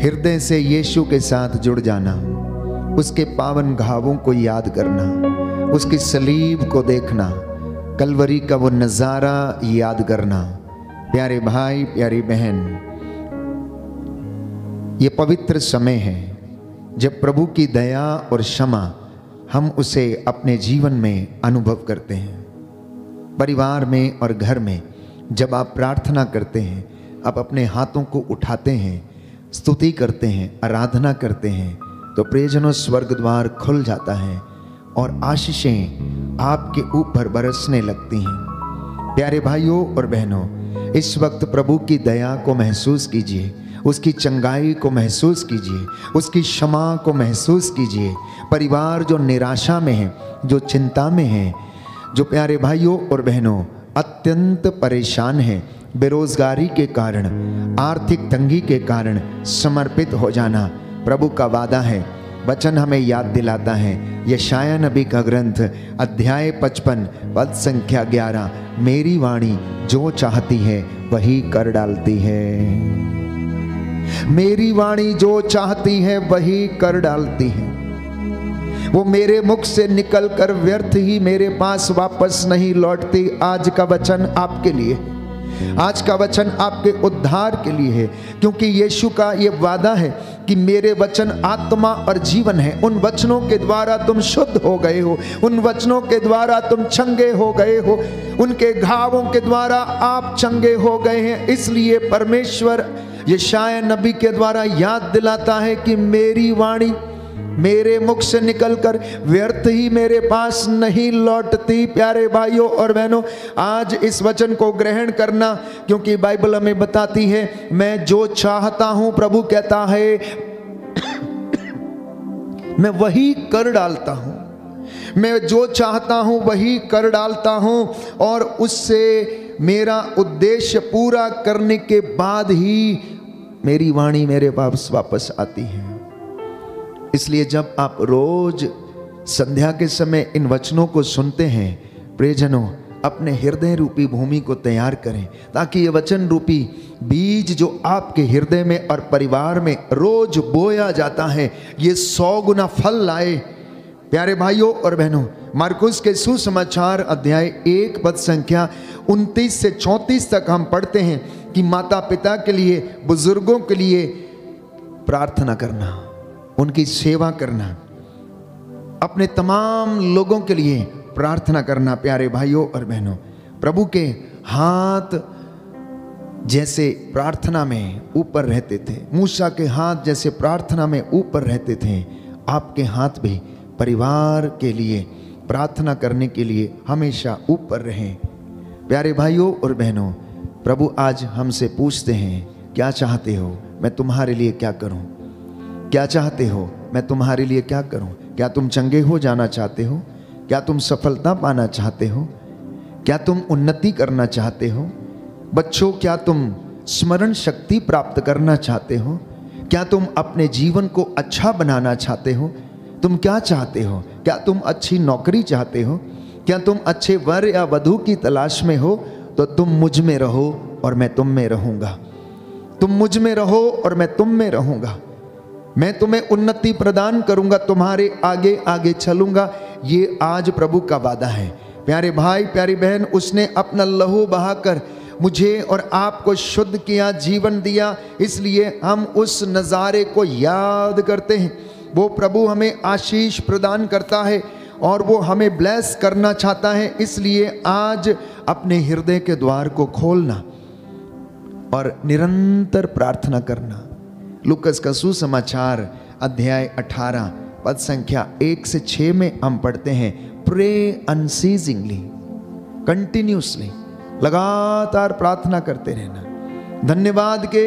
हृदय से यीशु के साथ जुड़ जाना, उसके पावन घावों को याद करना, उसकी सलीब को देखना, कलवरी का वो नज़ारा याद करना। प्यारे भाई, प्यारी बहन, ये पवित्र समय है जब प्रभु की दया और क्षमा हम उसे अपने जीवन में अनुभव करते हैं। परिवार में और घर में जब आप प्रार्थना करते हैं, आप अपने हाथों को उठाते हैं, स्तुति करते हैं, आराधना करते हैं, तो प्रियजनों स्वर्ग द्वार खुल जाता है और आशीषें आपके ऊपर बरसने लगती हैं। प्यारे भाइयों और बहनों, इस वक्त प्रभु की दया को महसूस कीजिए, उसकी चंगाई को महसूस कीजिए, उसकी क्षमा को महसूस कीजिए। परिवार जो निराशा में है, जो चिंता में है, जो प्यारे भाइयों और बहनों अत्यंत परेशान है, बेरोजगारी के कारण, आर्थिक तंगी के कारण, समर्पित हो जाना प्रभु का वादा है। वचन हमें याद दिलाता है, यशाया नबी का ग्रंथ अध्याय 55 पद संख्या 11, मेरी वाणी जो चाहती है वही कर डालती है। मेरी वाणी जो चाहती है वही कर डालती है। वो मेरे मुख से निकलकर व्यर्थ ही मेरे पास वापस नहीं लौटती। आज का वचन आपके लिए, आज का वचन आपके उद्धार के लिए है, क्योंकि यीशु का ये वादा है कि मेरे वचन आत्मा और जीवन है। उन वचनों के द्वारा तुम शुद्ध हो गए हो, उन वचनों के द्वारा तुम चंगे हो गए हो, उनके घावों के द्वारा आप चंगे हो गए हैं। इसलिए परमेश्वर यशाया नबी के द्वारा याद दिलाता है कि मेरी वाणी मेरे मुख से निकलकर व्यर्थ ही मेरे पास नहीं लौटती। प्यारे भाइयों और बहनों, आज इस वचन को ग्रहण करना, क्योंकि बाइबल हमें बताती है, मैं जो चाहता हूं, प्रभु कहता है, मैं वही कर डालता हूं। मैं जो चाहता हूं वही कर डालता हूं, और उससे मेरा उद्देश्य पूरा करने के बाद ही मेरी वाणी मेरे पास वापस आती है। इसलिए जब आप रोज संध्या के समय इन वचनों को सुनते हैं, प्रियजनों, अपने हृदय रूपी भूमि को तैयार करें, ताकि ये वचन रूपी बीज जो आपके हृदय में और परिवार में रोज बोया जाता है, ये 100 गुना फल लाए। प्यारे भाइयों और बहनों, मार्कुस के सुसमाचार अध्याय 1 पद संख्या 29 से 34 तक हम पढ़ते हैं कि माता पिता के लिए, बुजुर्गों के लिए प्रार्थना करना, उनकी सेवा करना, अपने तमाम लोगों के लिए प्रार्थना करना। प्यारे भाइयों और बहनों, प्रभु के हाथ जैसे प्रार्थना में ऊपर रहते थे, मूसा के हाथ जैसे प्रार्थना में ऊपर रहते थे, आपके हाथ भी परिवार के लिए प्रार्थना करने के लिए हमेशा ऊपर रहें। प्यारे भाइयों और बहनों, प्रभु आज हमसे पूछते हैं, क्या चाहते हो मैं तुम्हारे लिए क्या करूं? क्या चाहते हो मैं तुम्हारे लिए क्या करूं? क्या तुम चंगे हो जाना चाहते हो? क्या तुम सफलता पाना चाहते हो? क्या तुम उन्नति करना चाहते हो? बच्चों, क्या तुम स्मरण शक्ति प्राप्त करना चाहते हो? क्या तुम अपने जीवन को अच्छा बनाना चाहते हो? तुम क्या चाहते हो? क्या तुम अच्छी नौकरी चाहते हो? क्या तुम अच्छे वर या वधू की तलाश में हो? तो तुम मुझ में रहो और मैं तुम में रहूंगा। तुम मुझ में रहो और मैं तुम में रहूंगा। मैं तुम्हें उन्नति प्रदान करूंगा, तुम्हारे आगे आगे चलूंगा। ये आज प्रभु का वादा है। प्यारे भाई प्यारी बहन, उसने अपना लहू बहाकर मुझे और आपको शुद्ध किया, जीवन दिया। इसलिए हम उस नज़ारे को याद करते हैं। वो प्रभु हमें आशीष प्रदान करता है और वो हमें ब्लेस करना चाहता है। इसलिए आज अपने हृदय के द्वार को खोलना और निरंतर प्रार्थना करना। लूकस का सुसमाचार अध्याय 18 पद संख्या 1 से 6 में हम पढ़ते हैं, प्रे अनसीजिंगली, कंटिन्यूसली, लगातार प्रार्थना करते रहना। धन्यवाद के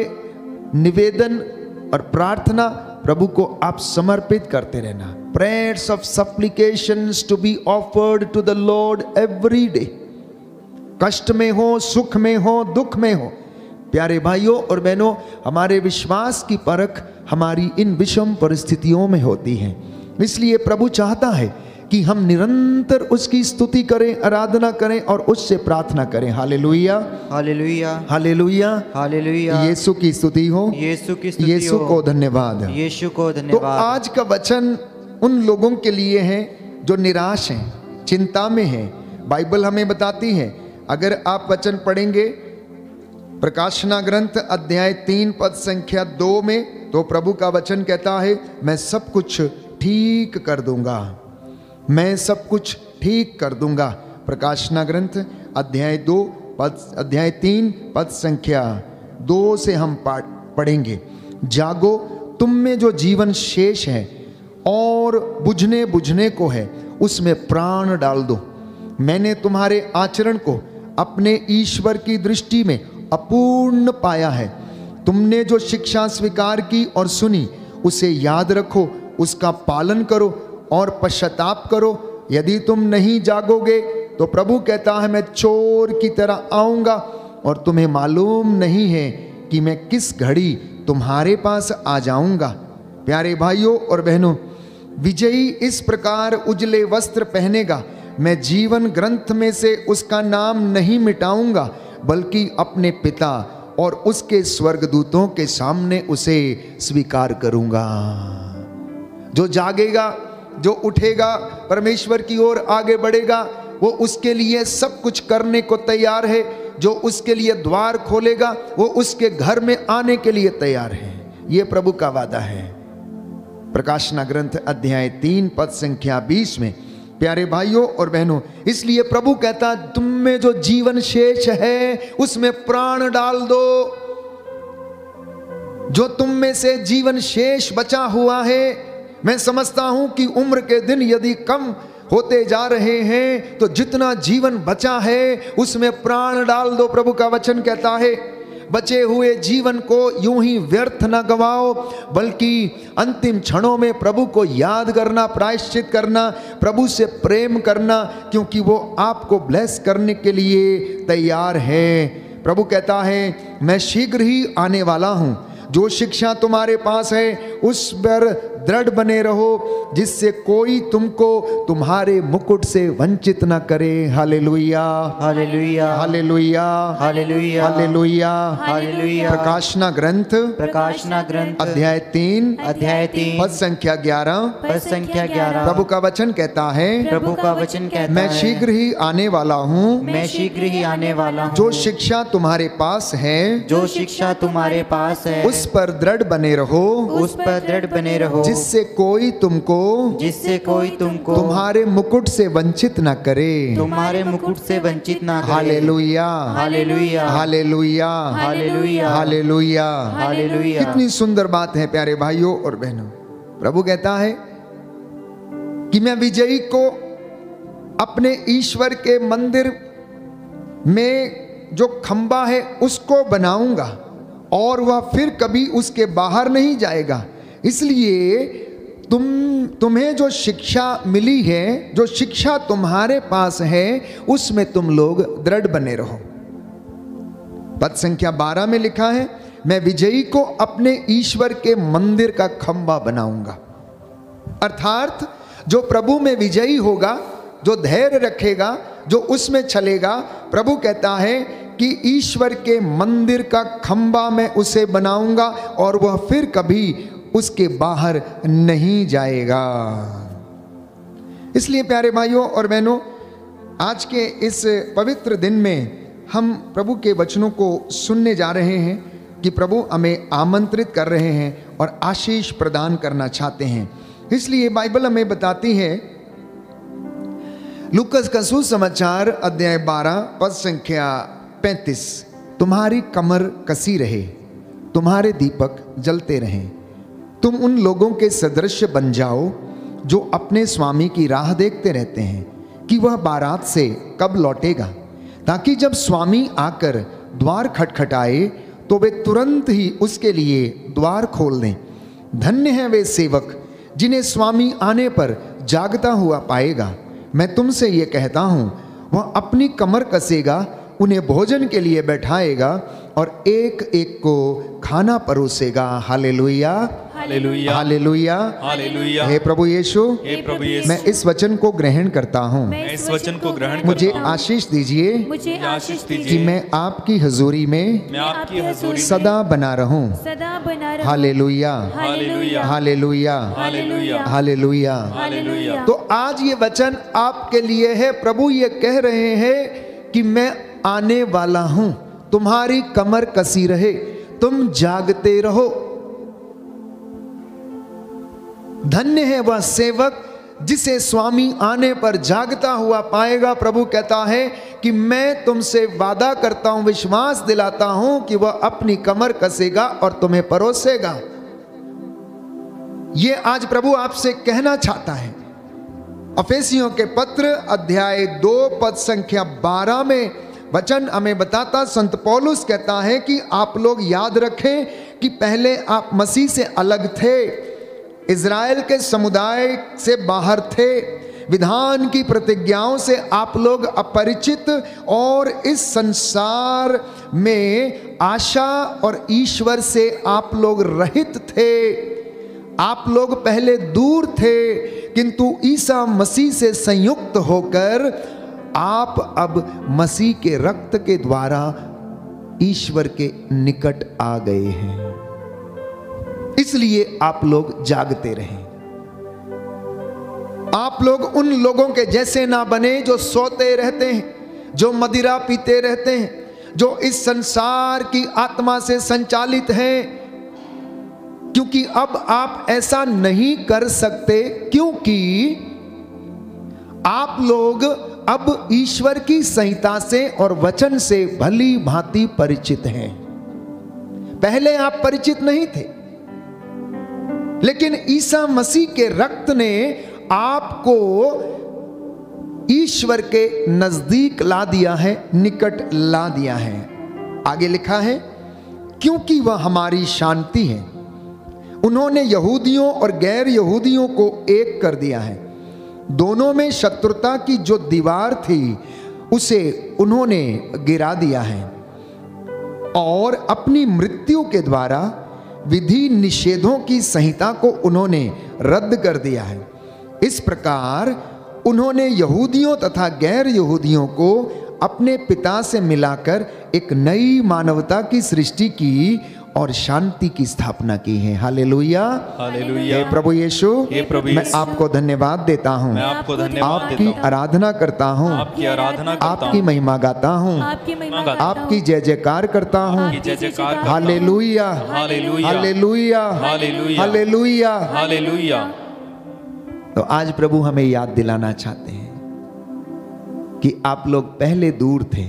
निवेदन और प्रार्थना प्रभु को आप समर्पित करते रहना। Prayers of supplications to be offered to the lord every day. कष्ट में हो, सुख में हो, दुख में हो, प्यारे भाइयों और बहनों, हमारे विश्वास की परख हमारी इन विषम परिस्थितियों में होती है। इसलिए प्रभु चाहता है कि हम निरंतर उसकी स्तुति करें, आराधना करें और उससे प्रार्थना करें। Hallelujah, hallelujah, hallelujah, hallelujah. Yeshu की स्तुति हो, यीशु की स्तुति यीशु हो। को धन्यवाद, यीशु को तो धन्यवाद। आज का वचन उन लोगों के लिए है जो निराश हैं, चिंता में हैं। बाइबल हमें बताती है, अगर आप वचन पढ़ेंगे प्रकाशना ग्रंथ अध्याय 3 पद संख्या 2 में, तो प्रभु का वचन कहता है, मैं सब कुछ ठीक कर दूंगा, मैं सब कुछ ठीक कर दूंगा। प्रकाशना ग्रंथ अध्याय 3 पद संख्या 2 से हम पढ़ेंगे, जागो, तुम में जो जीवन शेष है और बुझने को है, उसमें प्राण डाल दो। मैंने तुम्हारे आचरण को अपने ईश्वर की दृष्टि में अपूर्ण पाया है। तुमने जो शिक्षा स्वीकार की और सुनी, उसे याद रखो, उसका पालन करो और पश्चाताप करो। यदि तुम नहीं जागोगे तो प्रभु कहता है, मैं चोर की तरह आऊंगा और तुम्हें मालूम नहीं है कि मैं किस घड़ी तुम्हारे पास आ जाऊंगा। प्यारे भाइयों और बहनों, विजयी इस प्रकार उजले वस्त्र पहनेगा, मैं जीवन ग्रंथ में से उसका नाम नहीं मिटाऊंगा, बल्कि अपने पिता और उसके स्वर्गदूतों के सामने उसे स्वीकार करूंगा। जो जागेगा, जो उठेगा, परमेश्वर की ओर आगे बढ़ेगा, वो उसके लिए सब कुछ करने को तैयार है। जो उसके लिए द्वार खोलेगा, वो उसके घर में आने के लिए तैयार है। ये प्रभु का वादा है। प्रकाशना ग्रंथ अध्याय 3 पद संख्या 20 में, प्यारे भाइयों और बहनों, इसलिए प्रभु कहता, तुम में जो जीवन शेष है उसमें प्राण डाल दो। जो तुम में से जीवन शेष बचा हुआ है, मैं समझता हूं कि उम्र के दिन यदि कम होते जा रहे हैं, तो जितना जीवन बचा है उसमें प्राण डाल दो। प्रभु का वचन कहता है, बचे हुए जीवन को यूं ही व्यर्थ न गवाओ, बल्कि अंतिम क्षणों में प्रभु को याद करना, प्रायश्चित करना, प्रभु से प्रेम करना, क्योंकि वो आपको ब्लेस करने के लिए तैयार है। प्रभु कहता है, मैं शीघ्र ही आने वाला हूं। जो शिक्षा तुम्हारे पास है उस पर दृढ़ बने रहो, जिससे कोई तुमको तुम्हारे मुकुट से वंचित न करे। Hallelujah, hallelujah, hallelujah, hallelujah, hallelujah, hallelujah. प्रकाशना ग्रंथ अध्याय 3 पद संख्या 11 प्रभु का वचन कहता है, प्रभु का वचन कहता मैं है, शीघ्र ही आने वाला हूँ। मैं शीघ्र ही आने वाला हूँ। जो शिक्षा तुम्हारे पास है, जो शिक्षा तुम्हारे पास है, उस पर दृढ़ बने रहो, उस पर दृढ़ बने रहो, जिससे कोई तुमको तुम्हारे मुकुट से वंचित न करे। तुम्हारे मुकुट से वंचित ना करे। Hallelujah, hallelujah, hallelujah, hallelujah, hallelujah, hallelujah. कितनी सुंदर बात है प्यारे भाइयों और बहनों। प्रभु कहता है कि मैं विजयी को अपने ईश्वर के मंदिर में जो खंबा है उसको बनाऊंगा और वह फिर कभी उसके बाहर नहीं जाएगा। इसलिए तुम्हें जो शिक्षा मिली है, जो शिक्षा तुम्हारे पास है, उसमें तुम लोग दृढ़ बने रहो। पद संख्या 12 में लिखा है, मैं विजयी को अपने ईश्वर के मंदिर का खंबा बनाऊंगा। अर्थात जो प्रभु में विजयी होगा, जो धैर्य रखेगा, जो उसमें चलेगा, प्रभु कहता है कि ईश्वर के मंदिर का खंबा मैं उसे बनाऊंगा और वह फिर कभी उसके बाहर नहीं जाएगा। इसलिए प्यारे भाइयों और बहनों, आज के इस पवित्र दिन में हम प्रभु के वचनों को सुनने जा रहे हैं कि प्रभु हमें आमंत्रित कर रहे हैं और आशीष प्रदान करना चाहते हैं। इसलिए बाइबल हमें बताती है, लूकस का सुसमाचार अध्याय 12 पद संख्या 35, तुम्हारी कमर कसी रहे, तुम्हारे दीपक जलते रहें, तुम उन लोगों के सदृश बन जाओ जो अपने स्वामी की राह देखते रहते हैं कि वह बारात से कब लौटेगा, ताकि जब स्वामी आकर द्वार खटखटाए तो वे तुरंत ही उसके लिए द्वार खोल दें। धन्य हैं वे सेवक जिन्हें स्वामी आने पर जागता हुआ पाएगा। मैं तुमसे ये कहता हूँ, वह अपनी कमर कसेगा, उन्हें भोजन के लिए बैठाएगा और एक एक को खाना परोसेगा। Hallelujah, hallelujah, hallelujah, hallelujah. हे प्रभु यीशु, हे प्रभु यीशु, मैं इस वचन को ग्रहण करता हूँ। मैं इस वचन को ग्रहण मुझे करता हूँ। आशीष दीजिए मुझे आशीष कि दीजिए मैं आपकी हजूरी में मैं आपकी हजूरी में सदा बना रहूं। सदा बना रहूं। Hallelujah, hallelujah, hallelujah, hallelujah, hallelujah. Hallelujah. तो आज ये वचन आपके लिए है। प्रभु ये कह रहे हैं कि मैं आने वाला हूं, तुम्हारी कमर कसी रहे, तुम जागते रहो। धन्य है वह सेवक जिसे स्वामी आने पर जागता हुआ पाएगा। प्रभु कहता है कि मैं तुमसे वादा करता हूं, विश्वास दिलाता हूं कि वह अपनी कमर कसेगा और तुम्हें परोसेगा। यह आज प्रभु आपसे कहना चाहता है। अफेसियों के पत्र अध्याय 2 पद संख्या 12 में वचन हमें बताता, संत पौलुस कहता है कि आप लोग याद रखें कि पहले आप मसीह से अलग थे, इज़राइल के समुदाय से बाहर थे, विधान की प्रतिज्ञाओं से आप लोग अपरिचित और इस संसार में आशा और ईश्वर से आप लोग रहित थे। आप लोग पहले दूर थे, किंतु ईसा मसीह से संयुक्त होकर आप अब मसीह के रक्त के द्वारा ईश्वर के निकट आ गए हैं। इसलिए आप लोग जागते रहें। आप लोग उन लोगों के जैसे ना बने जो सोते रहते हैं, जो मदिरा पीते रहते हैं, जो इस संसार की आत्मा से संचालित हैं, क्योंकि अब आप ऐसा नहीं कर सकते, क्योंकि आप लोग अब ईश्वर की संहिता से और वचन से भली भांति परिचित हैं। पहले आप परिचित नहीं थे, लेकिन ईसा मसीह के रक्त ने आपको ईश्वर के नजदीक ला दिया है, निकट ला दिया है। आगे लिखा है, क्योंकि वह हमारी शांति है। उन्होंने यहूदियों और गैर यहूदियों को एक कर दिया है। दोनों में शत्रुता की जो दीवार थी उसे उन्होंने गिरा दिया है और अपनी मृत्यु के द्वारा विधि निषेधों की संहिता को उन्होंने रद्द कर दिया है। इस प्रकार उन्होंने यहूदियों तथा गैर यहूदियों को अपने पिता से मिलाकर एक नई मानवता की सृष्टि की और शांति की स्थापना की है। Hallelujah, hallelujah. हे प्रभु यीशु, हे प्रभु मैं यीशु, आपको धन्यवाद देता हूँ, मैं आपको धन्यवाद आपकी देता हूँ, आराधना करता हूँ, आपकी आराधना करता आपकी हूँ, महिमा गाता हूँ, आपकी महिमा गाता हूँ, आपकी जय जयकार करता हूँ। आपकी जय जयकार करता हूँ। Hallelujah, hallelujah, hallelujah, hallelujah, hallelujah. Hallelujah. तो आज प्रभु हमें याद दिलाना चाहते हैं कि आप लोग पहले दूर थे,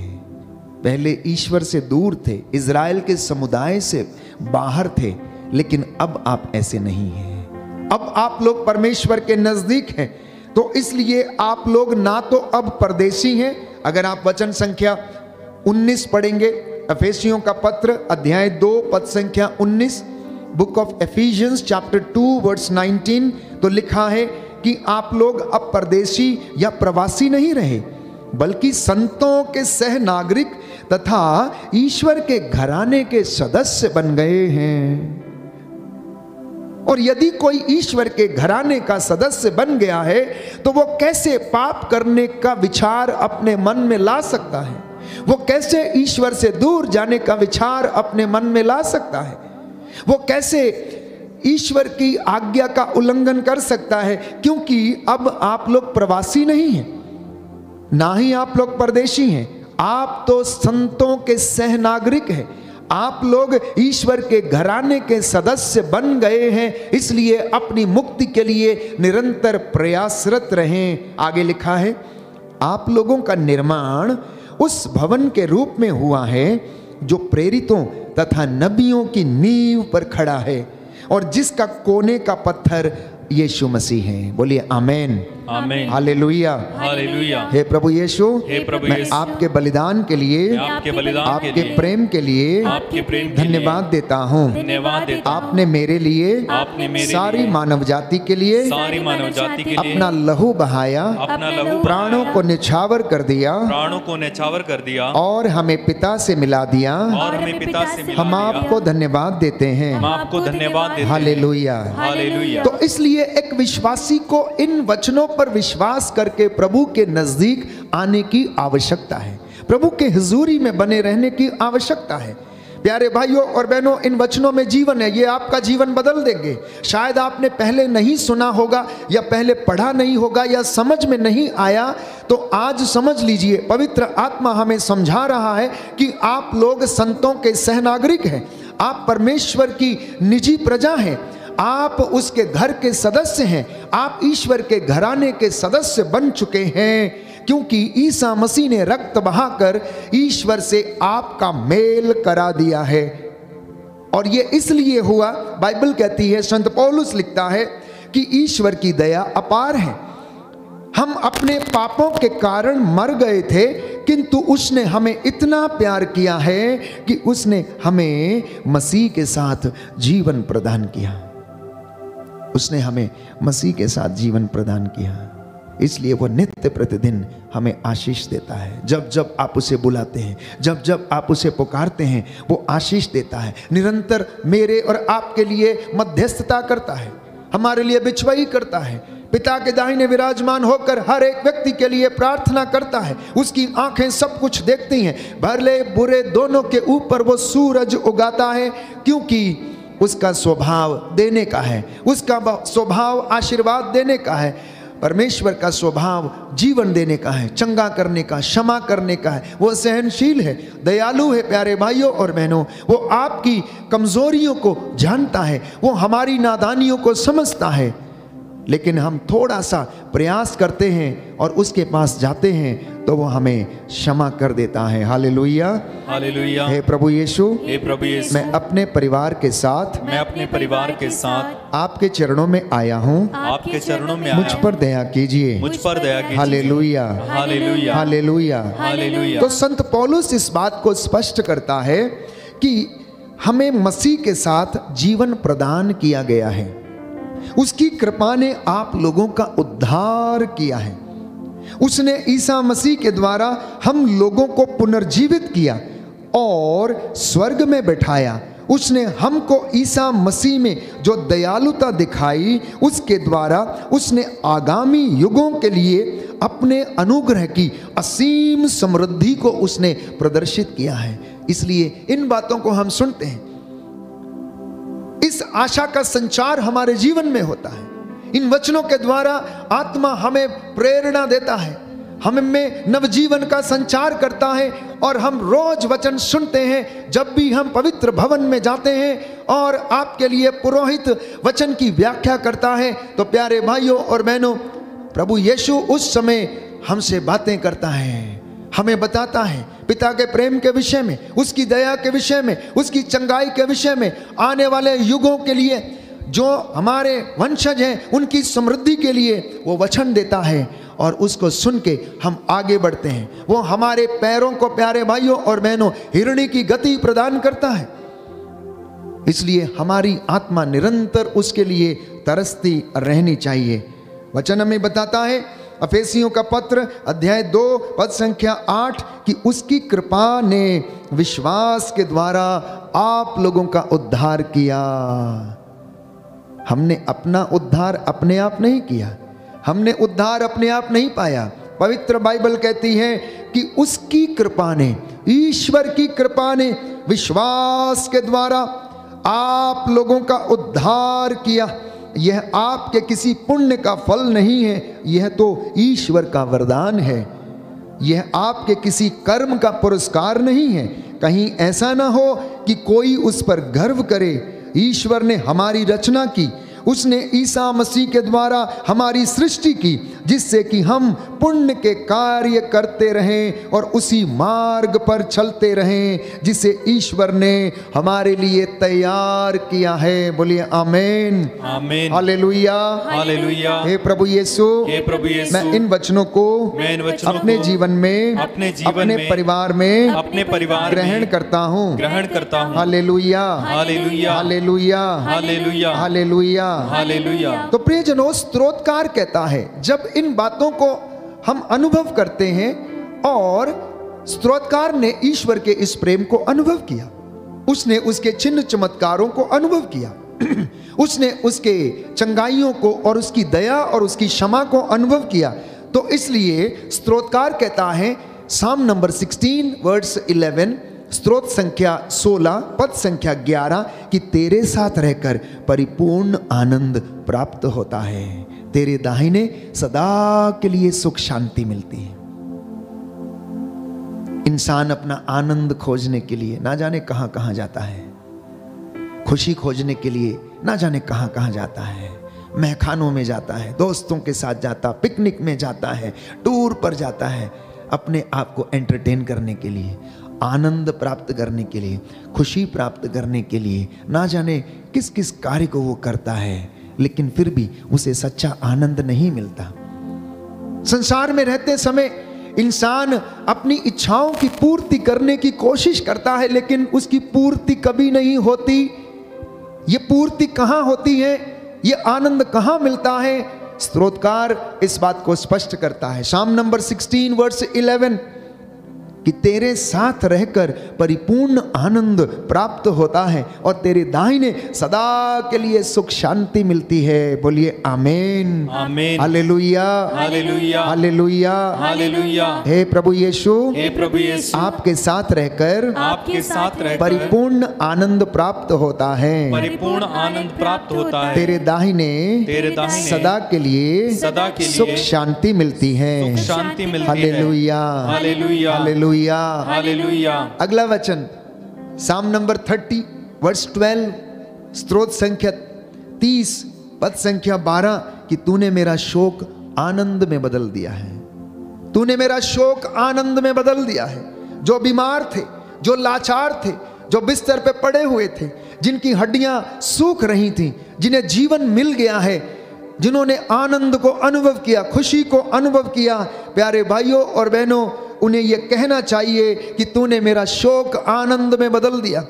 पहले ईश्वर से दूर थे, इज़राइल के समुदाय से बाहर थे, लेकिन अब आप ऐसे नहीं हैं। अब आप लोग परमेश्वर के नजदीक हैं। तो इसलिए आप लोग ना तो अब परदेशी हैं। अगर आप वचन संख्या 19 पढ़ेंगे, एफेसियों का पत्र अध्याय 2 पद संख्या 19, book of Ephesians chapter 2 verse 19, तो लिखा है कि आप लोग अब परदेशी या प्रवासी नहीं रहे, बल्कि संतों के सह नागरिक तथा ईश्वर के घराने के सदस्य बन गए हैं। और यदि कोई ईश्वर के घराने का सदस्य बन गया है तो वो कैसे पाप करने का विचार अपने मन में ला सकता है? वो कैसे ईश्वर से दूर जाने का विचार अपने मन में ला सकता है? वो कैसे ईश्वर की आज्ञा का उल्लंघन कर सकता है? क्योंकि अब आप लोग प्रवासी नहीं हैं, ना ही आप लोग परदेशी हैं, आप तो संतों के सहनागरिक हैं। आप लोग ईश्वर के घराने के सदस्य बन गए हैं, इसलिए अपनी मुक्ति के लिए निरंतर प्रयासरत रहें। आगे लिखा है, आप लोगों का निर्माण उस भवन के रूप में हुआ है जो प्रेरितों तथा नबियों की नींव पर खड़ा है और जिसका कोने का पत्थर यीशु मसीह है। बोलिए आमेन, आमेन, हालेलुया, हालेलुया। हे प्रभु यीशु, हे प्रभु मैं यीशु, आपके बलिदान के लिए, आपके बलिदान के आपके लिए, प्रेम के लिए आपके प्रेम के लिए धन्यवाद देता हूँ। धन्यवाद देता हूँ। आपने मेरे लिए, आपने मेरे सारी लिए, मानव जाति के लिए, सारी मानव जाति के लिए अपना लहू बहाया, अपना लहू प्राणों को निछावर कर दिया प्राणों को न्यौछावर कर दिया और हमें पिता से मिला दिया। और हमें पिता से मिला हम दिया। आपको धन्यवाद देते हैं। हम आपको धन्यवाद देते हैं। हालेलुया। हालेलुया। तो इसलिए एक विश्वासी को इन वचनों पर विश्वास करके प्रभु के नजदीक आने की आवश्यकता है, प्रभु के हुजूरी में बने रहने की आवश्यकता है। प्यारे भाइयों और बहनों, इन वचनों में जीवन है, ये आपका जीवन बदल देंगे। शायद आपने पहले नहीं सुना होगा या पहले पढ़ा नहीं होगा या समझ में नहीं आया, तो आज समझ लीजिए, पवित्र आत्मा हमें समझा रहा है कि आप लोग संतों के सहनागरिक हैं, आप परमेश्वर की निजी प्रजा हैं, आप उसके घर के सदस्य हैं, आप ईश्वर के घराने के सदस्य बन चुके हैं, क्योंकि ईसा मसीह ने रक्त बहाकर ईश्वर से आपका मेल करा दिया है। और ये इसलिए हुआ, बाइबल कहती है, संत पौलुस लिखता है कि ईश्वर की दया अपार है। हम अपने पापों के कारण मर गए थे, किंतु उसने हमें इतना प्यार किया है कि उसने हमें मसीह के साथ जीवन प्रदान किया। उसने हमें मसीह के साथ जीवन प्रदान किया, इसलिए वो नित्य प्रतिदिन हमें आशीष देता है। जब जब आप उसे बुलाते हैं, जब जब आप उसे पुकारते हैं, वो आशीष देता है। निरंतर मेरे और आपके लिए मध्यस्थता करता है, हमारे लिए बिछवाई करता है, पिता के दाहिने विराजमान होकर हर एक व्यक्ति के लिए प्रार्थना करता है। उसकी आंखें सब कुछ देखती हैं, भले बुरे दोनों के ऊपर वो सूरज उगाता है, क्योंकि उसका स्वभाव देने का है, उसका स्वभाव आशीर्वाद देने का है। परमेश्वर का स्वभाव जीवन देने का है, चंगा करने का, क्षमा करने का है। वो सहनशील है, दयालु है। प्यारे भाइयों और बहनों, वो आपकी कमजोरियों को जानता है, वो हमारी नादानियों को समझता है, लेकिन हम थोड़ा सा प्रयास करते हैं और उसके पास जाते हैं तो वो हमें क्षमा कर देता है। Hallelujah, hallelujah. हे प्रभु यीशु, हे प्रभु यीशु, मैं अपने परिवार के साथ, मैं अपने परिवार के साथ आपके चरणों में आया हूँ। आपके चरणों में मुझ आया पर दया कीजिए। मुझ पर दया कीजिए। Hallelujah, hallelujah, hallelujah, hallelujah. तो संत पौलुस इस बात को स्पष्ट करता है कि हमें मसीह के साथ जीवन प्रदान किया गया है। उसकी कृपा ने आप लोगों का उद्धार किया है। उसने ईसा मसीह के द्वारा हम लोगों को पुनर्जीवित किया और स्वर्ग में बैठाया। उसने हमको ईसा मसीह में जो दयालुता दिखाई, उसके द्वारा उसने आगामी युगों के लिए अपने अनुग्रह की असीम समृद्धि को उसने प्रदर्शित किया है। इसलिए इन बातों को हम सुनते हैं, इस आशा का संचार हमारे जीवन में होता है। इन वचनों के द्वारा आत्मा हमें प्रेरणा देता है, हमें नवजीवन का संचार करता है और हम रोज वचन सुनते हैं। जब भी हम पवित्र भवन में जाते हैं और आपके लिए पुरोहित वचन की व्याख्या करता है, तो प्यारे भाइयों और बहनों, प्रभु यीशु उस समय हमसे बातें करता है, हमें बताता है पिता के प्रेम के विषय में, उसकी दया के विषय में, उसकी चंगाई के विषय में, आने वाले युगों के लिए जो हमारे वंशज हैं उनकी समृद्धि के लिए वो वचन देता है और उसको सुन के हम आगे बढ़ते हैं। वो हमारे पैरों को, प्यारे भाइयों और बहनों, हिरणी की गति प्रदान करता है। इसलिए हमारी आत्मा निरंतर उसके लिए तरसती रहनी चाहिए। वचन हमें बताता है, अफेसियों का पत्र अध्याय 2 पद संख्या 8, कि उसकी कृपा ने विश्वास के द्वारा आप लोगों का उद्धार किया। हमने अपना उद्धार अपने आप नहीं किया, हमने उद्धार अपने आप नहीं पाया। पवित्र बाइबल कहती है कि उसकी कृपा ने, ईश्वर की कृपा ने विश्वास के द्वारा आप लोगों का उद्धार किया। यह आपके किसी पुण्य का फल नहीं है, यह तो ईश्वर का वरदान है। यह आपके किसी कर्म का पुरस्कार नहीं है। कहीं ऐसा ना हो कि कोई उस पर गर्व करे। ईश्वर ने हमारी रचना की, उसने ईसा मसीह के द्वारा हमारी सृष्टि की, जिससे कि हम पुण्य के कार्य करते रहें और उसी मार्ग पर चलते रहें जिसे ईश्वर ने हमारे लिए तैयार किया है। बोलिए आमीन, आमीन, हालेलुया, हालेलुया। हे प्रभु यीशु, हे प्रभु यीशु, मैं इन वचनों को अपने जीवन में, अपने परिवार में ग्रहण करता हूँ। Hallelujah, hallelujah, hallelujah, hallelujah, hallelujah, hallelujah. तो प्रियजनों, स्तोत्रकार कहता है जब इन बातों को हम अनुभव करते हैं, और स्तोत्रकार ने ईश्वर के इस प्रेम को अनुभव किया, उसने उसके चिन्ह चमत्कारों को अनुभव किया, उसने उसके चंगाइयों को और उसकी दया और उसकी क्षमा को अनुभव किया। तो इसलिए स्तोत्रकार कहता है, साम नंबर 16 वर्स 11, स्तोत्र संख्या 16 पद संख्या 11, कि तेरे साथ रहकर परिपूर्ण आनंद प्राप्त होता है, तेरे दाहिने सदा के लिए सुख शांति मिलती है। इंसान अपना आनंद खोजने के लिए ना जाने कहां कहां जाता है, खुशी खोजने के लिए ना जाने कहां कहां जाता है, महखानों में जाता है, दोस्तों के साथ जाता, पिकनिक में जाता है, टूर पर जाता है, अपने आप को एंटरटेन करने के लिए, आनंद प्राप्त करने के लिए, खुशी प्राप्त करने के लिए, ना जाने किस किस कार्य को वो करता है, लेकिन फिर भी उसे सच्चा आनंद नहीं मिलता। संसार में रहते समय इंसान अपनी इच्छाओं की पूर्ति करने की कोशिश करता है, लेकिन उसकी पूर्ति कभी नहीं होती। ये पूर्ति कहां होती है, ये आनंद कहां मिलता है? स्तोत्रकार इस बात को स्पष्ट करता है, साम नंबर 16 वर्स 11, कि तेरे साथ रहकर परिपूर्ण आनंद प्राप्त होता है और तेरे दाहिने सदा के लिए सुख शांति मिलती है। बोलिए आमीन, आमीन, हालेलुया, हालेलुया, हालेलुया, हालेलुया। हे प्रभु यीशु, हे प्रभु यीशु, आपके साथ रहकर परिपूर्ण आनंद प्राप्त होता है, परिपूर्ण आनंद प्राप्त होता है, तेरे दाहिने सदा के लिए सुख शांति मिलती है, शांति मिलती है। Hallelujah, hallelujah, hallelujah, hallelujah. अगला वचन साम नंबर 30 वर्स 12, स्तोत्र संख्या 30 पद संख्या 12, कि तूने मेरा शोक आनंद में बदल दिया है, तूने मेरा शोक आनंद में बदल दिया है। जो बीमार थे, जो लाचार थे, जो बिस्तर पे पड़े हुए थे, जिनकी हड्डियां सूख रही थी, जिन्हें जीवन मिल गया है, जिन्होंने आनंद को अनुभव किया, खुशी को अनुभव किया, प्यारे भाइयों और बहनों, उन्हें यह कहना चाहिए कि तूने मेरा शोक आनंद में बदल दिया।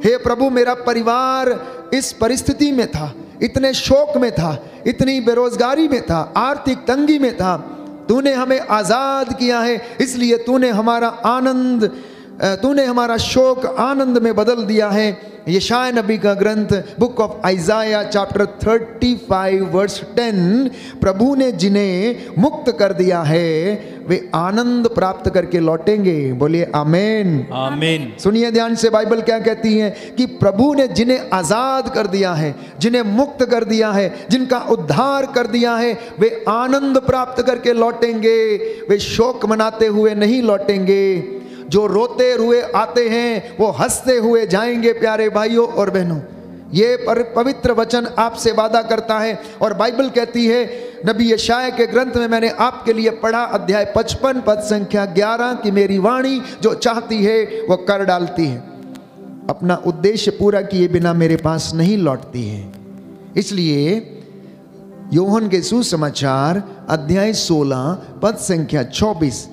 हे प्रभु, मेरा परिवार इस परिस्थिति में था, इतने शोक में था, इतनी बेरोजगारी में था, आर्थिक तंगी में था, तूने हमें आजाद किया है, इसलिए तूने हमारा शोक आनंद में बदल दिया है। यशाया नबी का ग्रंथ book of Isaiah chapter 35 verse 10, प्रभु ने जिन्हें मुक्त कर दिया है वे आनंद प्राप्त करके लौटेंगे। बोलिए आमीन, आमीन। सुनिए ध्यान से, बाइबल क्या कहती है कि प्रभु ने जिन्हें आजाद कर दिया है, जिन्हें मुक्त कर दिया है, जिनका उद्धार कर दिया है, वे आनंद प्राप्त करके लौटेंगे, वे शोक मनाते हुए नहीं लौटेंगे। जो रोते हुए आते हैं वो हंसते हुए जाएंगे। प्यारे भाइयों और बहनों, ये पवित्र वचन आपसे वादा करता है, और बाइबल कहती है नबी यशाया के ग्रंथ में मैंने आपके लिए पढ़ा, अध्याय 55 पद संख्या 11, कि मेरी वाणी जो चाहती है वो कर डालती है, अपना उद्देश्य पूरा किए बिना मेरे पास नहीं लौटती है। इसलिए यूहन्ना के सुसमाचार अध्याय 16 पद संख्या 24,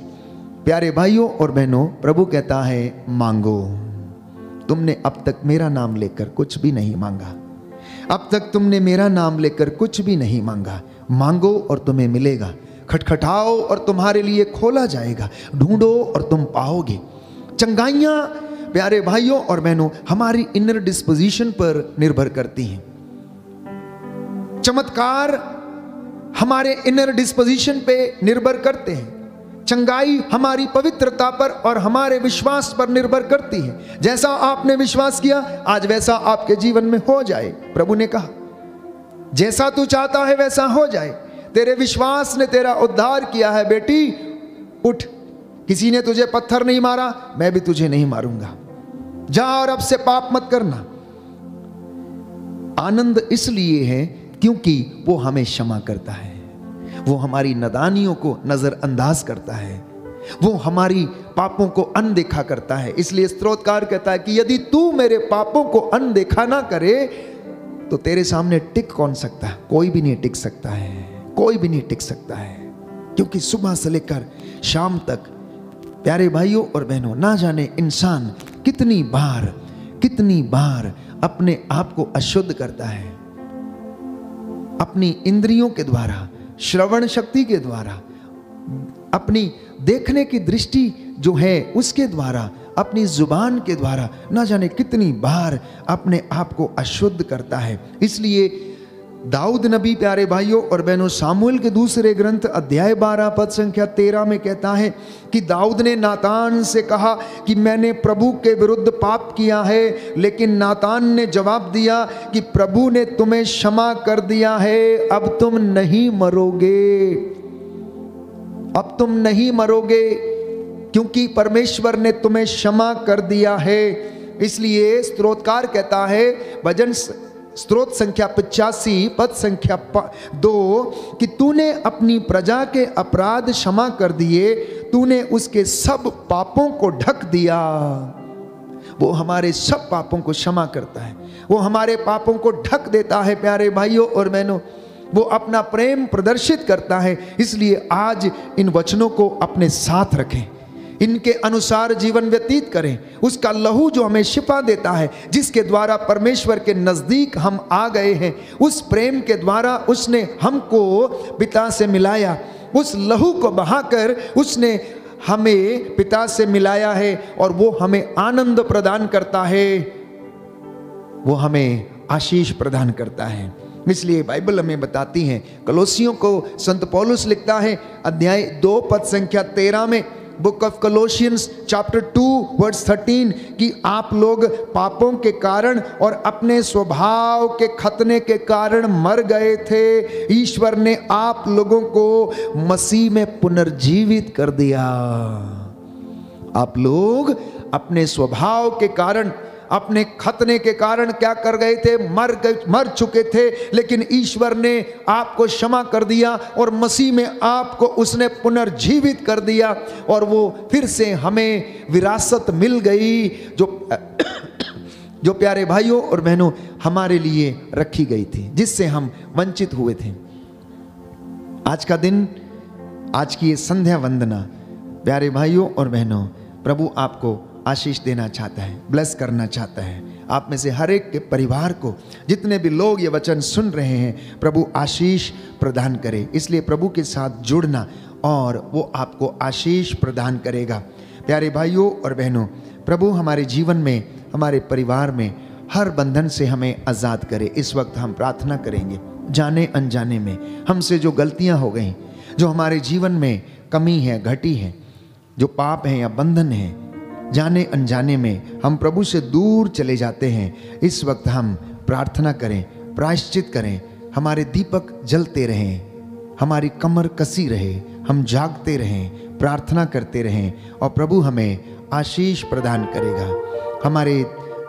प्यारे भाइयों और बहनों, प्रभु कहता है मांगो। तुमने अब तक मेरा नाम लेकर कुछ भी नहीं मांगा, अब तक तुमने मेरा नाम लेकर कुछ भी नहीं मांगा। मांगो और तुम्हें मिलेगा, खटखटाओ और तुम्हारे लिए खोला जाएगा, ढूंढो और तुम पाओगे। चंगाइयां प्यारे भाइयों और बहनों हमारी इनर डिस्पोजिशन पर निर्भर करती हैं। चमत्कार हमारे इनर डिस्पोजिशन पे निर्भर करते हैं। चंगाई हमारी पवित्रता पर और हमारे विश्वास पर निर्भर करती है। जैसा आपने विश्वास किया आज वैसा आपके जीवन में हो जाए। प्रभु ने कहा जैसा तू चाहता है वैसा हो जाए। तेरे विश्वास ने तेरा उद्धार किया है बेटी, उठ। किसी ने तुझे पत्थर नहीं मारा, मैं भी तुझे नहीं मारूंगा। जा और अब से पाप मत करना। आनंद इसलिए है क्योंकि वो हमें क्षमा करता है, वो हमारी नादानियों को नजरअंदाज करता है, वो हमारी पापों को अनदेखा करता है। इसलिए स्तोत्रकार कहता है कि यदि तू मेरे पापों को अनदेखा ना करे तो तेरे सामने टिक कौन सकता है? कोई भी नहीं टिक सकता है, कोई भी नहीं टिक सकता है। क्योंकि सुबह से लेकर शाम तक प्यारे भाइयों और बहनों, ना जाने इंसान कितनी बार अपने आप को अशुद्ध करता है, अपनी इंद्रियों के द्वारा, श्रवण शक्ति के द्वारा, अपनी देखने की दृष्टि जो है उसके द्वारा, अपनी जुबान के द्वारा, ना जाने कितनी बार अपने आप को अशुद्ध करता है। इसलिए दाऊद नबी प्यारे भाइयों और बहनों सामुएल के दूसरे ग्रंथ अध्याय 12 पद संख्या 13 में कहता है कि दाऊद ने नातान से कहा कि मैंने प्रभु के विरुद्ध पाप किया है। लेकिन नातान ने जवाब दिया कि प्रभु ने तुम्हें क्षमा कर दिया है, अब तुम नहीं मरोगे, अब तुम नहीं मरोगे, क्योंकि परमेश्वर ने तुम्हें क्षमा कर दिया है। इसलिए स्तोत्रकार कहता है भजन स्तोत्र संख्या 85 पद संख्या 2 कि तूने अपनी प्रजा के अपराध क्षमा कर दिए, तूने उसके सब पापों को ढक दिया। वो हमारे सब पापों को क्षमा करता है, वो हमारे पापों को ढक देता है। प्यारे भाइयों और बहनों, वो अपना प्रेम प्रदर्शित करता है। इसलिए आज इन वचनों को अपने साथ रखें, इनके अनुसार जीवन व्यतीत करें। उसका लहू जो हमें शिफा देता है, जिसके द्वारा परमेश्वर के नजदीक हम आ गए हैं, उस प्रेम के द्वारा उसने हमको पिता से मिलाया, उस लहू को बहाकर उसने हमें पिता से मिलाया है और वो हमें आनंद प्रदान करता है, वो हमें आशीष प्रदान करता है। इसलिए बाइबल हमें बताती है, कलोसियों को संत पौलुस लिखता है अध्याय 2 पद संख्या 13 में, बुक ऑफ कलोशियंस चैप्टर 2 वर्स 13 कि आप लोग पापों के कारण और अपने स्वभाव के खतने के कारण मर गए थे, ईश्वर ने आप लोगों को मसीह में पुनर्जीवित कर दिया। आप लोग अपने स्वभाव के कारण, अपने खतने के कारण क्या कर गए थे? मर चुके थे, लेकिन ईश्वर ने आपको क्षमा कर दिया और मसीह में आपको उसने पुनर्जीवित कर दिया और वो फिर से हमें विरासत मिल गई जो प्यारे भाइयों और बहनों हमारे लिए रखी गई थी, जिससे हम वंचित हुए थे। आज का दिन, आज की ये संध्या वंदना प्यारे भाइयों और बहनों, प्रभु आपको आशीष देना चाहता है, ब्लेस करना चाहता है। आप में से हर एक के परिवार को, जितने भी लोग ये वचन सुन रहे हैं, प्रभु आशीष प्रदान करे। इसलिए प्रभु के साथ जुड़ना और वो आपको आशीष प्रदान करेगा। प्यारे भाइयों और बहनों, प्रभु हमारे जीवन में, हमारे परिवार में हर बंधन से हमें आज़ाद करे। इस वक्त हम प्रार्थना करेंगे। जाने अनजाने में हमसे जो गलतियां हो गई, जो हमारे जीवन में कमी है, घटी है, जो पाप है या बंधन है, जाने अनजाने में हम प्रभु से दूर चले जाते हैं, इस वक्त हम प्रार्थना करें, प्रायश्चित करें। हमारे दीपक जलते रहें, हमारी कमर कसी रहे, हम जागते रहें, प्रार्थना करते रहें और प्रभु हमें आशीष प्रदान करेगा। हमारे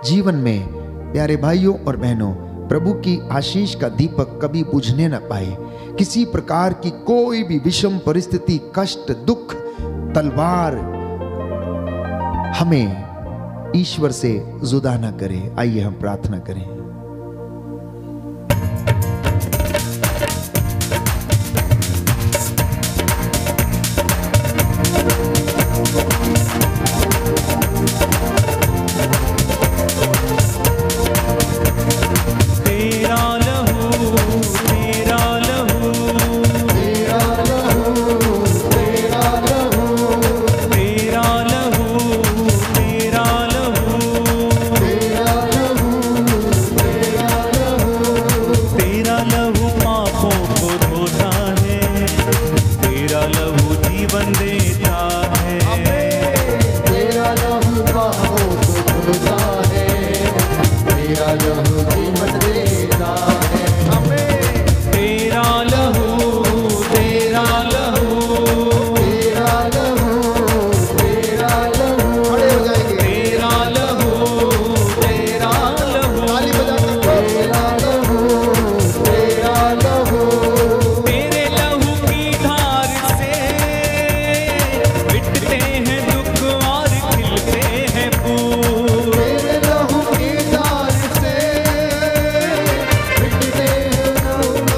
जीवन में प्यारे भाइयों और बहनों, प्रभु की आशीष का दीपक कभी बुझने न पाए। किसी प्रकार की कोई भी विषम परिस्थिति, कष्ट, दुख, तलवार हमें ईश्वर से जुदा ना करे। आइए हम प्रार्थना करें। जीवन देता है। तेरा लहू पापों को धोता है, तेरा लहू जीवन देता है। तेरा लहू, तेरा लहू, तेरा लहू, तेरा लहू, खड़े हो जाएंगे। तेरा लहू, तेरा लहू, ताली बजा के तेरा लहू, तेरा लहू, तेरे लहू की धार से मिटते हैं दुख और खिलते हैं फूल। तेरे लहू की धार से मिटते हैं दुख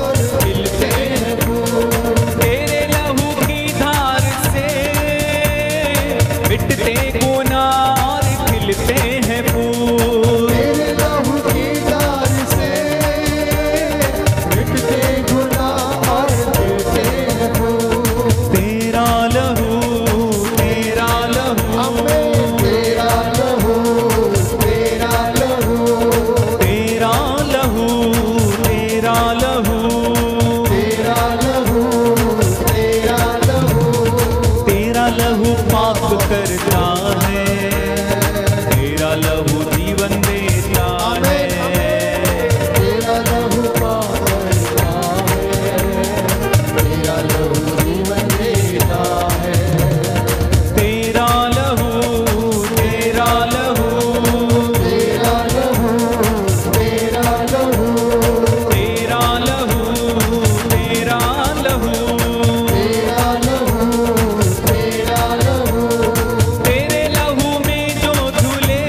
और खिलते हैं फूल। तेरे लहू की धार से मिटते गुनाह और खिलते हैं फूल। तेरे लहू की धार से मिटते गुनाह और खिलते हैं फूल। तेरा लहू, तेरा लहू, हमें तेरा लहू, तेरा लहू, तेरा लहू, तेरा लहू, तेरा लहू, तेरा लहू, तेरा लहू पाप करता है, तेरा लहू जीवन देता है। तेरा लहू पाप करता है, तेरा लहू जीवन देता है। तेरा लहू, तेरा लहू, तेरा लहू, तेरा लहू, तेरा लहू, तेरा लहू, तेरा लहू, तेरा लहू, तेरे लहू में जो धुले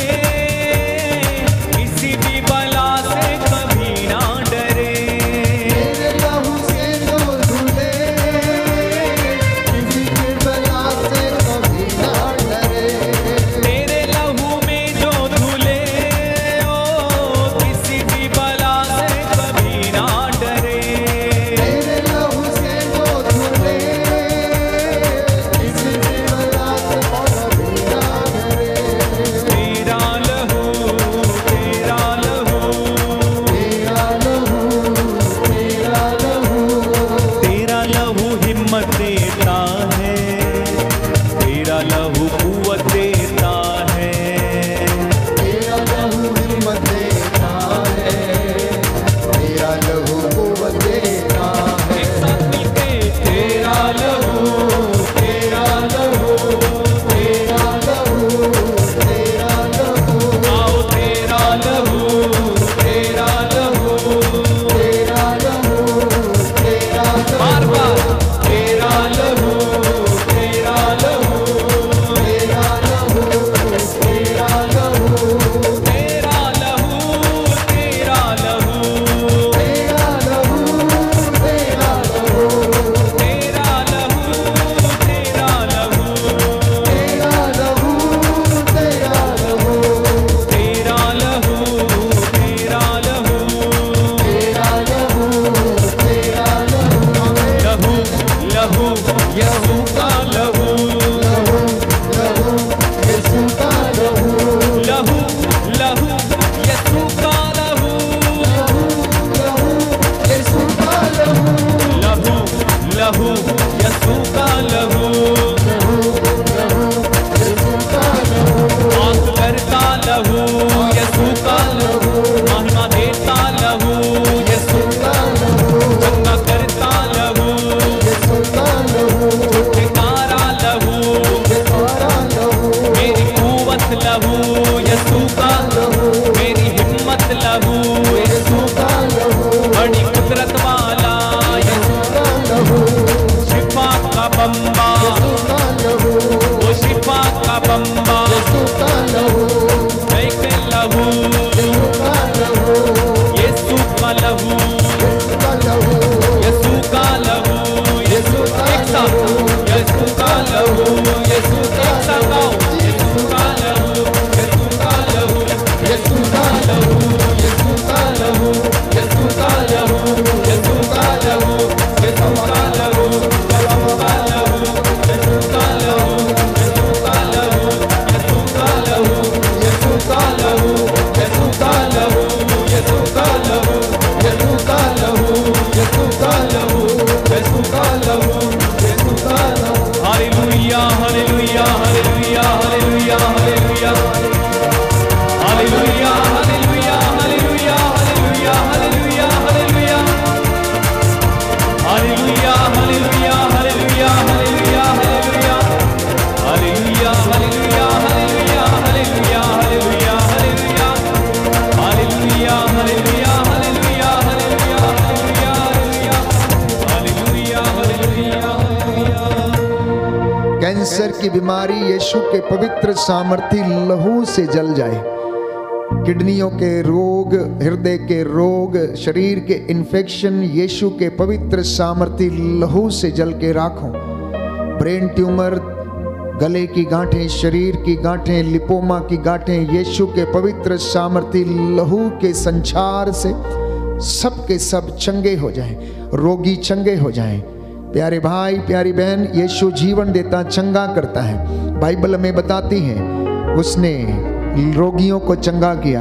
किसी भी बला से कभी ना डरे। तेरे लहू से जो धुले किसी की बला से कभी ना डरे। तेरे लहू में जो धुले ओ किसी भी बला से कभी ना डरे। तेरे लहू से जो धुले किसी की बला से कभी ना डरे। तेरा लहू, तेरा लहू, तेरा लहू, तेरा लहू, तेरा लहू हिम्मत देता है, तेरा लहू कुव्वत देता है। तेरा लहू हिम्मत देता है, तेरा लहू कुव्वत देता है। एक साथ मिलके तेरा लहू, तेरा लहू, तेरा लहू, तेरा लहू, आओ तेरा लहू, तेरा लहू, तेरा लहू, तेरा बार लहू, बार तेरा लहू, तेरा लहू, तेरा लहू, तेरा लहू, तेरा लहू, तेरा लहू, तेरा लहू, तेरा लहू, तेरा लहू, तेरा लहू, तेरा लहू, तेरा लहू, तेरा लहू, तेरा लहू, तेरा लहू, तेरा लहू, लहू, लहू, यीशु का लहू, लहू, लहू, यीशु का लहू, लहू, लहू, यीशु का लहू, लहू, यीशु का लहू, लहू, लहू, यीशु का लहू, यीशु का लहू, पाक करता लहू, यीशु का लहू, महिमा देता लहू, यीशु का लहू, चंगा करता लहू, यीशु का लहू, छुटकारा लहू, हमारा लहू, मेरी कुव्वत लहू, यीशु का लहू, मेरी हिम्मत लहू, यीशु का लहू, बड़ी कुदरत वाला यीशु का लहू, शिफा का बम्बा, का लहू, वो शिफा का बम्बा, का लहू, जय के लहू, का लहू, यीशु का लहू, का लहू, यीशु का लहू, यीशु एक साथ, यीशु का लहू, यीशु एक साथ गाओ, यीशु का लहू, यीशु का लहू, यीशु का लहू, यीशु का लहू, यीशु का लहू, यीशु का लहू, यीशु का लहू, यीशु का लहू, यीशु का लहू, यीशु का लहू, यीशु का लहू, यीशु का लहू, यीशु कैंसर की बीमारी यीशु के पवित्र सामर्थी लहू से जल जाए। किडनियों के रोग, हृदय के रोग, शरीर के इन्फेक्शन यीशु के पवित्र सामर्थी लहू से जल के राखो। ब्रेन ट्यूमर, गले की गांठें, शरीर की गांठें, लिपोमा की गांठें यीशु के पवित्र सामर्थी लहू के संचार से सब के सब चंगे हो जाएं, रोगी चंगे हो जाएं। प्यारे भाई प्यारी बहन, यीशु जीवन देता, चंगा करता है। बाइबल में बताती है उसने रोगियों को चंगा किया,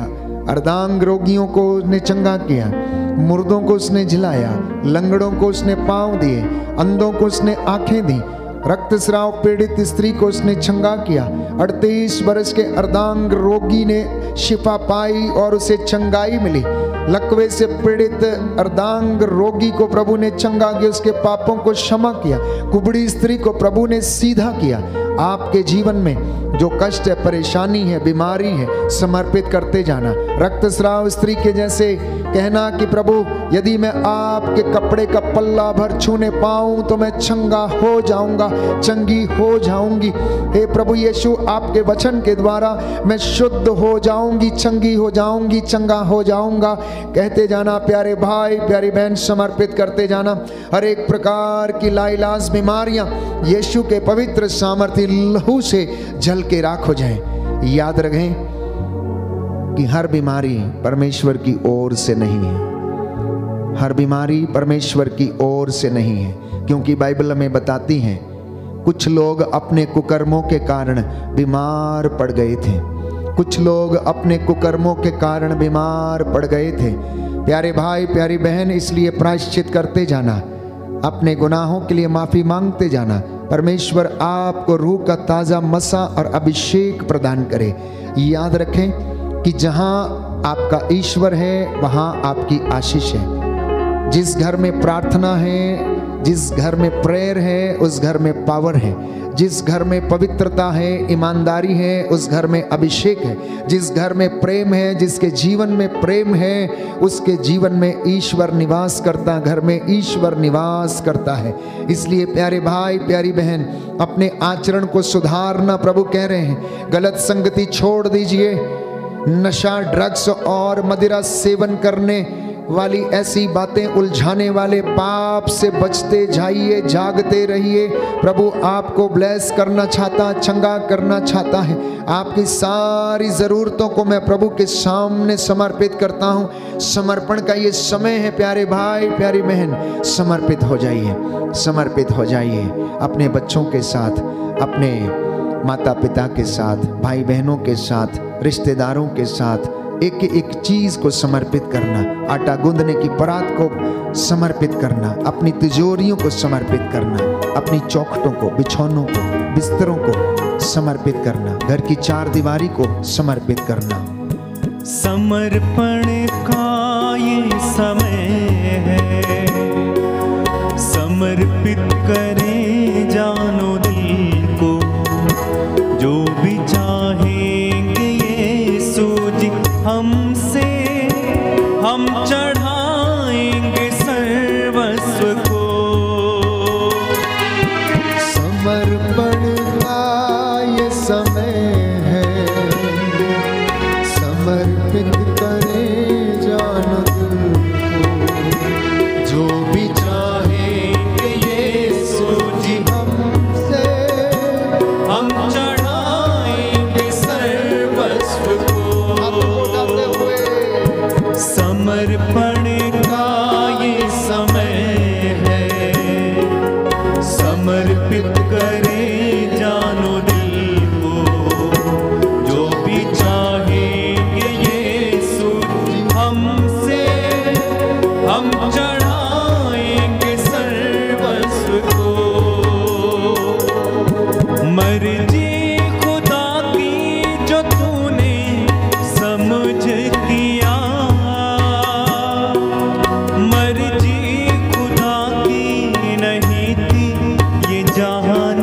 अर्धांग रोगियों को उसने चंगा किया, मुर्दों को उसने जिलाया, लंगड़ों को उसने पांव दिए, अंधों को उसने आंखें दी, रक्तस्राव पीड़ित स्त्री को उसने चंगा किया। 38 वर्ष के अर्धांग रोगी ने शिफा पाई और उसे चंगाई मिली। लकवे से पीड़ित अर्धांग रोगी को प्रभु ने चंगा किया, उसके पापों को क्षमा किया। कुबड़ी स्त्री को प्रभु ने सीधा किया। आपके जीवन में जो कष्ट है, परेशानी है, बीमारी है, समर्पित करते जाना। रक्तस्राव स्त्री के जैसे कहना कि प्रभु यदि मैं आपके कपड़े का पल्ला भर छूने पाऊं तो मैं चंगा हो जाऊंगा, चंगी हो जाऊंगी। हे प्रभु यीशु, आपके वचन के द्वारा मैं शुद्ध हो जाऊंगी, चंगी हो जाऊंगी, चंगा हो जाऊंगा। कहते जाना प्यारे भाई प्यारी बहन, समर्पित करते जाना। हर एक प्रकार की लाइलाज बीमारियां यीशु के पवित्र सामर्थी लहू से जल के राख हो जाए। याद रखें कि हर बीमारी परमेश्वर की ओर से नहीं है, हर बीमारी परमेश्वर की ओर से नहीं है, क्योंकि बाइबल में बताती है कुछ लोग अपने कुकर्मों के कारण बीमार पड़ गए थे, कुछ लोग अपने कुकर्मों के कारण बीमार पड़ गए थे। प्यारे भाई प्यारी बहन, इसलिए प्रायश्चित करते जाना, अपने गुनाहों के लिए माफी मांगते जाना। परमेश्वर आपको रूह का ताज़ा मसा और अभिषेक प्रदान करे। याद रखें कि जहां आपका ईश्वर है वहां आपकी आशीष है। जिस घर में प्रार्थना है, जिस घर में प्रेयर है, उस घर में पावर है। जिस घर में पवित्रता है, ईमानदारी है, उस घर में अभिषेक है। जिस घर में प्रेम है, जिसके जीवन में प्रेम है, उसके जीवन में ईश्वर निवास करता, घर में ईश्वर निवास करता है। इसलिए प्यारे भाई प्यारी बहन, अपने आचरण को सुधारना प्रभु कह रहे हैं। गलत संगति छोड़ दीजिए, नशा, ड्रग्स और मदिरा सेवन करने वाली ऐसी बातें, उलझाने वाले पाप से बचते जाइए, जागते रहिए। प्रभु आपको ब्लेस करना चाहता, चंगा करना चाहता है। आपकी सारी ज़रूरतों को मैं प्रभु के सामने समर्पित करता हूँ। समर्पण का ये समय है प्यारे भाई प्यारी बहन, समर्पित हो जाइए, समर्पित हो जाइए। अपने बच्चों के साथ, अपने माता पिता के साथ, भाई बहनों के साथ, रिश्तेदारों के साथ एक एक चीज को समर्पित करना। आटा गूंदने की परात को समर्पित करना, अपनी तिजोरियों को समर्पित करना, अपनी चौखटों को, बिछौनों को, बिस्तरों को समर्पित करना, घर की चार दीवारी को समर्पित करना। समर्पण का ये समय है, समर्पित करें जानो दिल को, जो भी चाहेंगे यीशु जी हमसे, हम चढ़ाएंगे सर्वस्व को। समर्पण का ये समय है, समर्पित करें जानो दिल को, जो भी चाहेंगे यीशु जी हमसे, हम चढ़ाएंगे सर्वस्व को। समर्पण का ये समय है, समर्पित करें जानो दिल को, जो भी चाहेंगे यीशु हमसे, हम चढ़ाएंगे सर्वस्व को। मर्जी खुदा की जो तूने समझ किया, मर्जी खुदा की नहीं थी ये जहान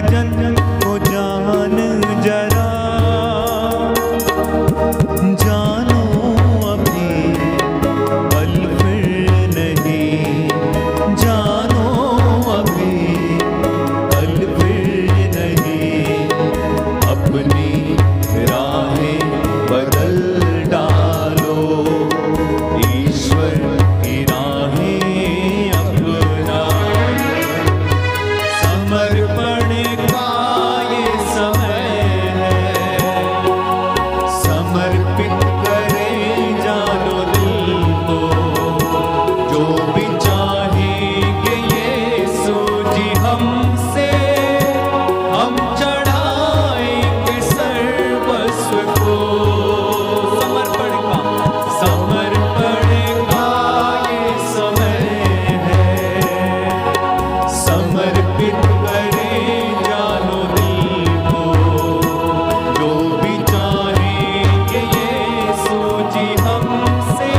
जन को जान जरा, जानो अभी पल फिर नहीं, जानो अभी पल फिर नहीं, अपनी राहें बदल डालो, ईश्वर की राहें अपना। समर्पण का ये समय है, समर्पित करें जानो दिल को, जो भी चाहेंगे यीशु जी हमसे, हम चढ़ाएंगे सर्वस्व को। समर्पण का ये समय है, समर्पित करें जानो दिल को, जो भी चाहेंगे यीशु जी हमसे,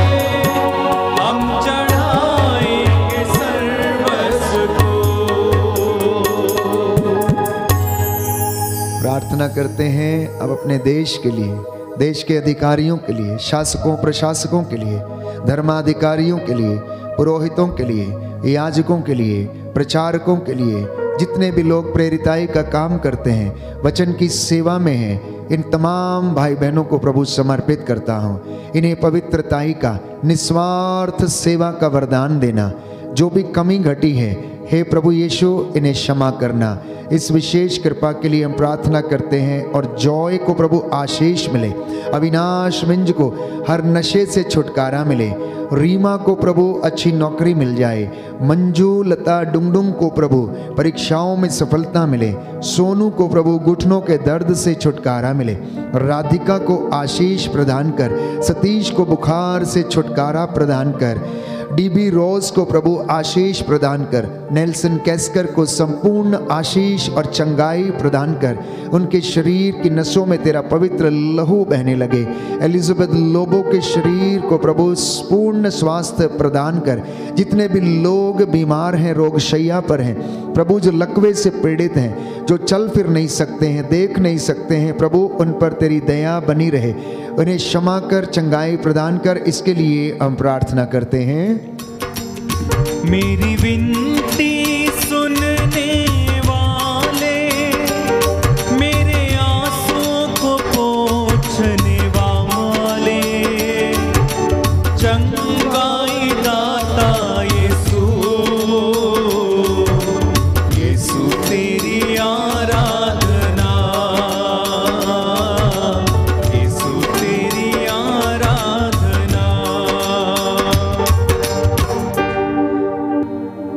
हम चढ़ाएंगे सर्वस्व को। प्रार्थना करते हैं अब अपने देश के लिए, देश के अधिकारियों के लिए, शासकों प्रशासकों के लिए, धर्माधिकारियों के लिए, पुरोहितों के लिए, याजकों के लिए, प्रचारकों के लिए, जितने भी लोग प्रेरिताई का काम करते हैं, वचन की सेवा में हैं, इन तमाम भाई बहनों को प्रभु समर्पित करता हूँ। इन्हें पवित्रताई का, निस्वार्थ सेवा का वरदान देना। जो भी कमी घटी है, हे प्रभु यीशु इन्हें क्षमा करना। इस विशेष कृपा के लिए हम प्रार्थना करते हैं और जॉय को प्रभु आशीष मिले, अविनाश मिंज को हर नशे से छुटकारा मिले, रीमा को प्रभु अच्छी नौकरी मिल जाए, मंजू लता डुंगडुंग को प्रभु परीक्षाओं में सफलता मिले, सोनू को प्रभु घुटनों के दर्द से छुटकारा मिले, राधिका को आशीष प्रदान कर, सतीश को बुखार से छुटकारा प्रदान कर, डीबी रोज को प्रभु आशीष प्रदान कर, नेल्सन कैस्कर को संपूर्ण आशीष और चंगाई प्रदान कर, उनके शरीर की नसों में तेरा पवित्र लहू बहने लगे। एलिजाबेथ लोबो के शरीर को प्रभु पूर्ण स्वास्थ्य प्रदान कर। जितने भी लोग बीमार हैं, रोग शैया पर हैं, प्रभु जो लकवे से पीड़ित हैं, जो चल फिर नहीं सकते हैं, देख नहीं सकते हैं, प्रभु उन पर तेरी दया बनी रहे, उन्हें क्षमा कर, चंगाई प्रदान कर। इसके लिए हम प्रार्थना करते हैं। मेरी विनती सुनने वाले, मेरे आंसुओं को पोंछने वाले, चंगाई दाता यीशु, यीशु तेरी आराधना, यीशु तेरी आराधना।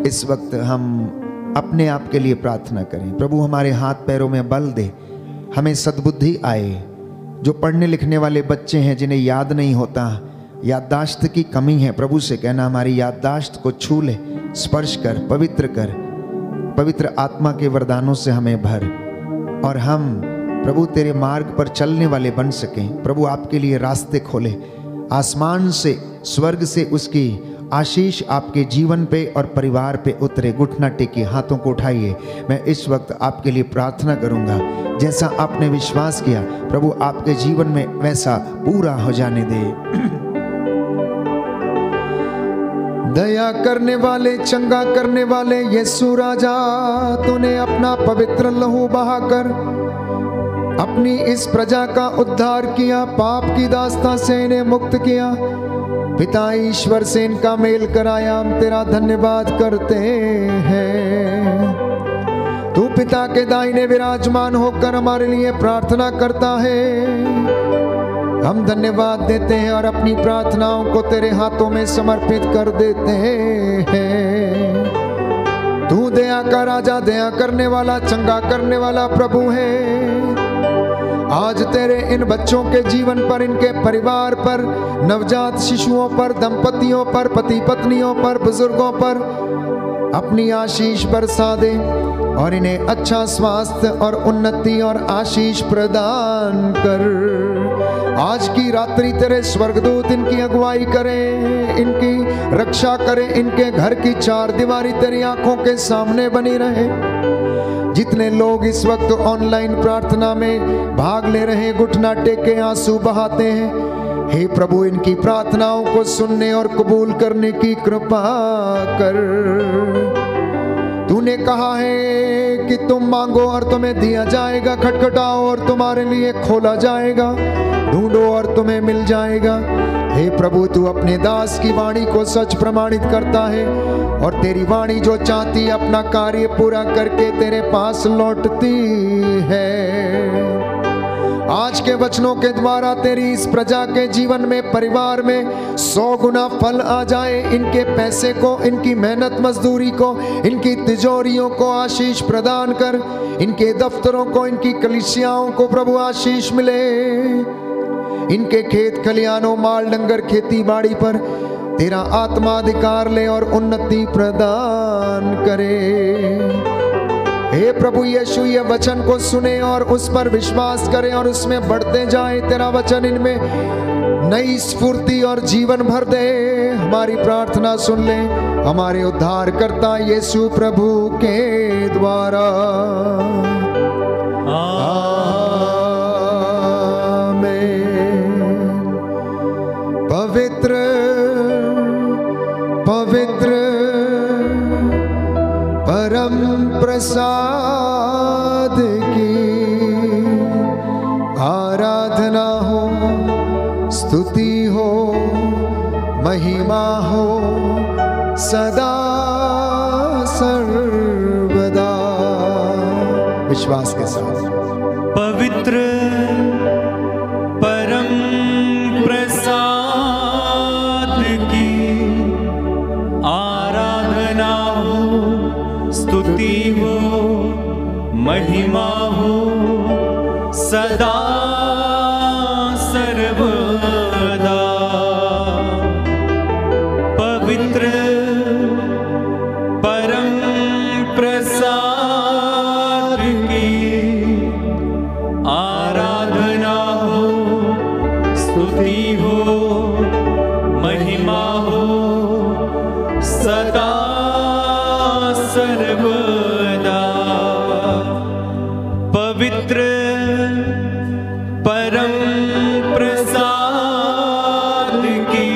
इस वक्त हम अपने आप के लिए प्रार्थना करें। प्रभु हमारे हाथ पैरों में बल दे, हमें सद्बुद्धि आए। जो पढ़ने लिखने वाले बच्चे हैं, जिन्हें याद नहीं होता, याददाश्त की कमी है, प्रभु से कहना हमारी याददाश्त को छू ले, स्पर्श कर, पवित्र कर, पवित्र आत्मा के वरदानों से हमें भर, और हम प्रभु तेरे मार्ग पर चलने वाले बन सकें। प्रभु आपके लिए रास्ते खोले, आसमान से, स्वर्ग से उसकी आशीष आपके जीवन पे और परिवार पे उतरे। घुटना टेकिए, हाथों को उठाइए। मैं इस वक्त आपके लिए प्रार्थना करूंगा। जैसा आपने विश्वास किया, प्रभु आपके जीवन में वैसा पूरा हो जाने दे। दया करने वाले, चंगा करने वाले यीशु राजा, तूने अपना पवित्र लहू बहाकर अपनी इस प्रजा का उद्धार किया, पाप की दास्तां से इन्हें मुक्त किया। पिता ईश्वर से इनका मेल कराया, हम तेरा धन्यवाद करते हैं। तू पिता के दाहिने विराजमान होकर हमारे लिए प्रार्थना करता है। हम धन्यवाद देते हैं और अपनी प्रार्थनाओं को तेरे हाथों में समर्पित कर देते हैं। तू दया का राजा, दया करने वाला, चंगा करने वाला प्रभु है। आज तेरे इन बच्चों के जीवन पर, इनके परिवार पर, नवजात शिशुओं पर, दंपतियों पर, पति पत्नियों पर, बुजुर्गों पर अपनी आशीष बरसा दे और इन्हें अच्छा स्वास्थ्य और उन्नति और आशीष प्रदान कर। आज की रात्रि तेरे स्वर्गदूत इनकी अगुवाई करें, इनकी रक्षा करें, इनके घर की चार दीवारी तेरी आंखों के सामने बनी रहे। जितने लोग इस वक्त ऑनलाइन प्रार्थना में भाग ले रहे हैं, घुटना टेके आंसू बहाते हैं, हे प्रभु इनकी प्रार्थनाओं को सुनने और कबूल करने की कृपा कर। तूने कहा है कि तुम मांगो और तुम्हें दिया जाएगा, खटखटाओ और तुम्हारे लिए खोला जाएगा, ढूंढो और तुम्हें मिल जाएगा। हे प्रभु तू अपने दास की वाणी को सच प्रमाणित करता है और तेरी वाणी जो चाहती अपना कार्य पूरा करके तेरे पास लौटती है। आज के वचनों के द्वारा तेरी इस प्रजा के जीवन में, परिवार में 100 गुना फल आ जाए। इनके पैसे को, इनकी मेहनत मजदूरी को, इनकी तिजोरियों को आशीष प्रदान कर। इनके दफ्तरों को, इनकी कलीसियाओं को प्रभु आशीष मिले। इनके खेत खलियानों, माल डंगर, खेती बाड़ी पर तेरा आत्मा अधिकार ले और उन्नति प्रदान करे। हे प्रभु यीशु ये वचन को सुने और उस पर विश्वास करें और उसमें बढ़ते जाए। तेरा वचन इनमें नई स्फूर्ति और जीवन भर दे। हमारी प्रार्थना सुन ले हमारे उद्धारकर्ता यीशु प्रभु के द्वारा। पवित्र पवित्र परम प्रसाद की आराधना हो, स्तुति हो, महिमा हो सदा सर्वदा। विश्वास के साथ पवित्र परम प्रसाद की आराधना हो, स्तुति हो, महिमा हो सदा सर्वदा। पवित्र परम प्रसाद की आराधना हो, स्तुति हो, महिमा हो सदा सर्वदा। पवित्र परम प्रसाद की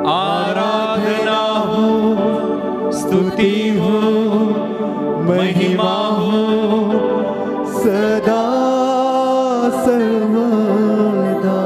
आराधना हो, स्तुति हो, महिमा हो सदा सर्वदा।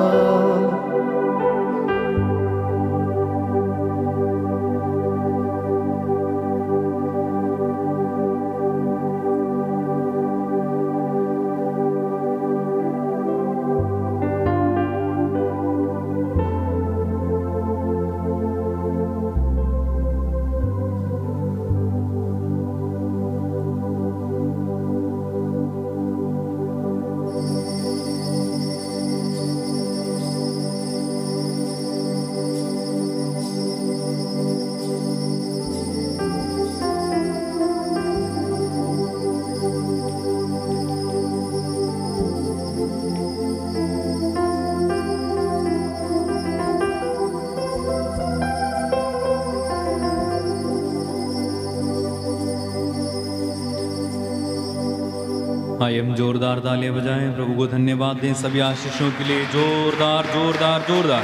आइए हम जोरदार तालियां बजाएं, प्रभु को धन्यवाद दें सभी आशीषों के लिए। जोरदार जोरदार जोरदार।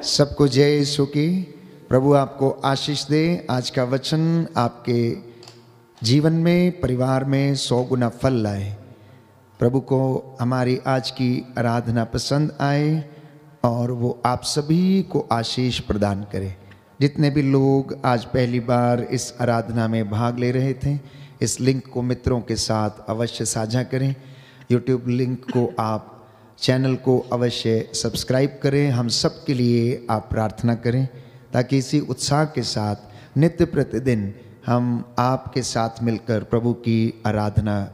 सबको जय यीशु की। प्रभु आपको आशीष दे। आज का वचन आपके जीवन में, परिवार में 100 गुना फल लाए। प्रभु को हमारी आज की आराधना पसंद आए और वो आप सभी को आशीष प्रदान करे। जितने भी लोग आज पहली बार इस आराधना में भाग ले रहे थे, इस लिंक को मित्रों के साथ अवश्य साझा करें। यूट्यूब लिंक को आप चैनल को अवश्य सब्सक्राइब करें। हम सब के लिए आप प्रार्थना करें ताकि इसी उत्साह के साथ नित्य प्रतिदिन हम आपके साथ मिलकर प्रभु की आराधना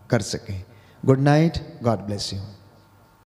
कर सकें। Good night, God bless you.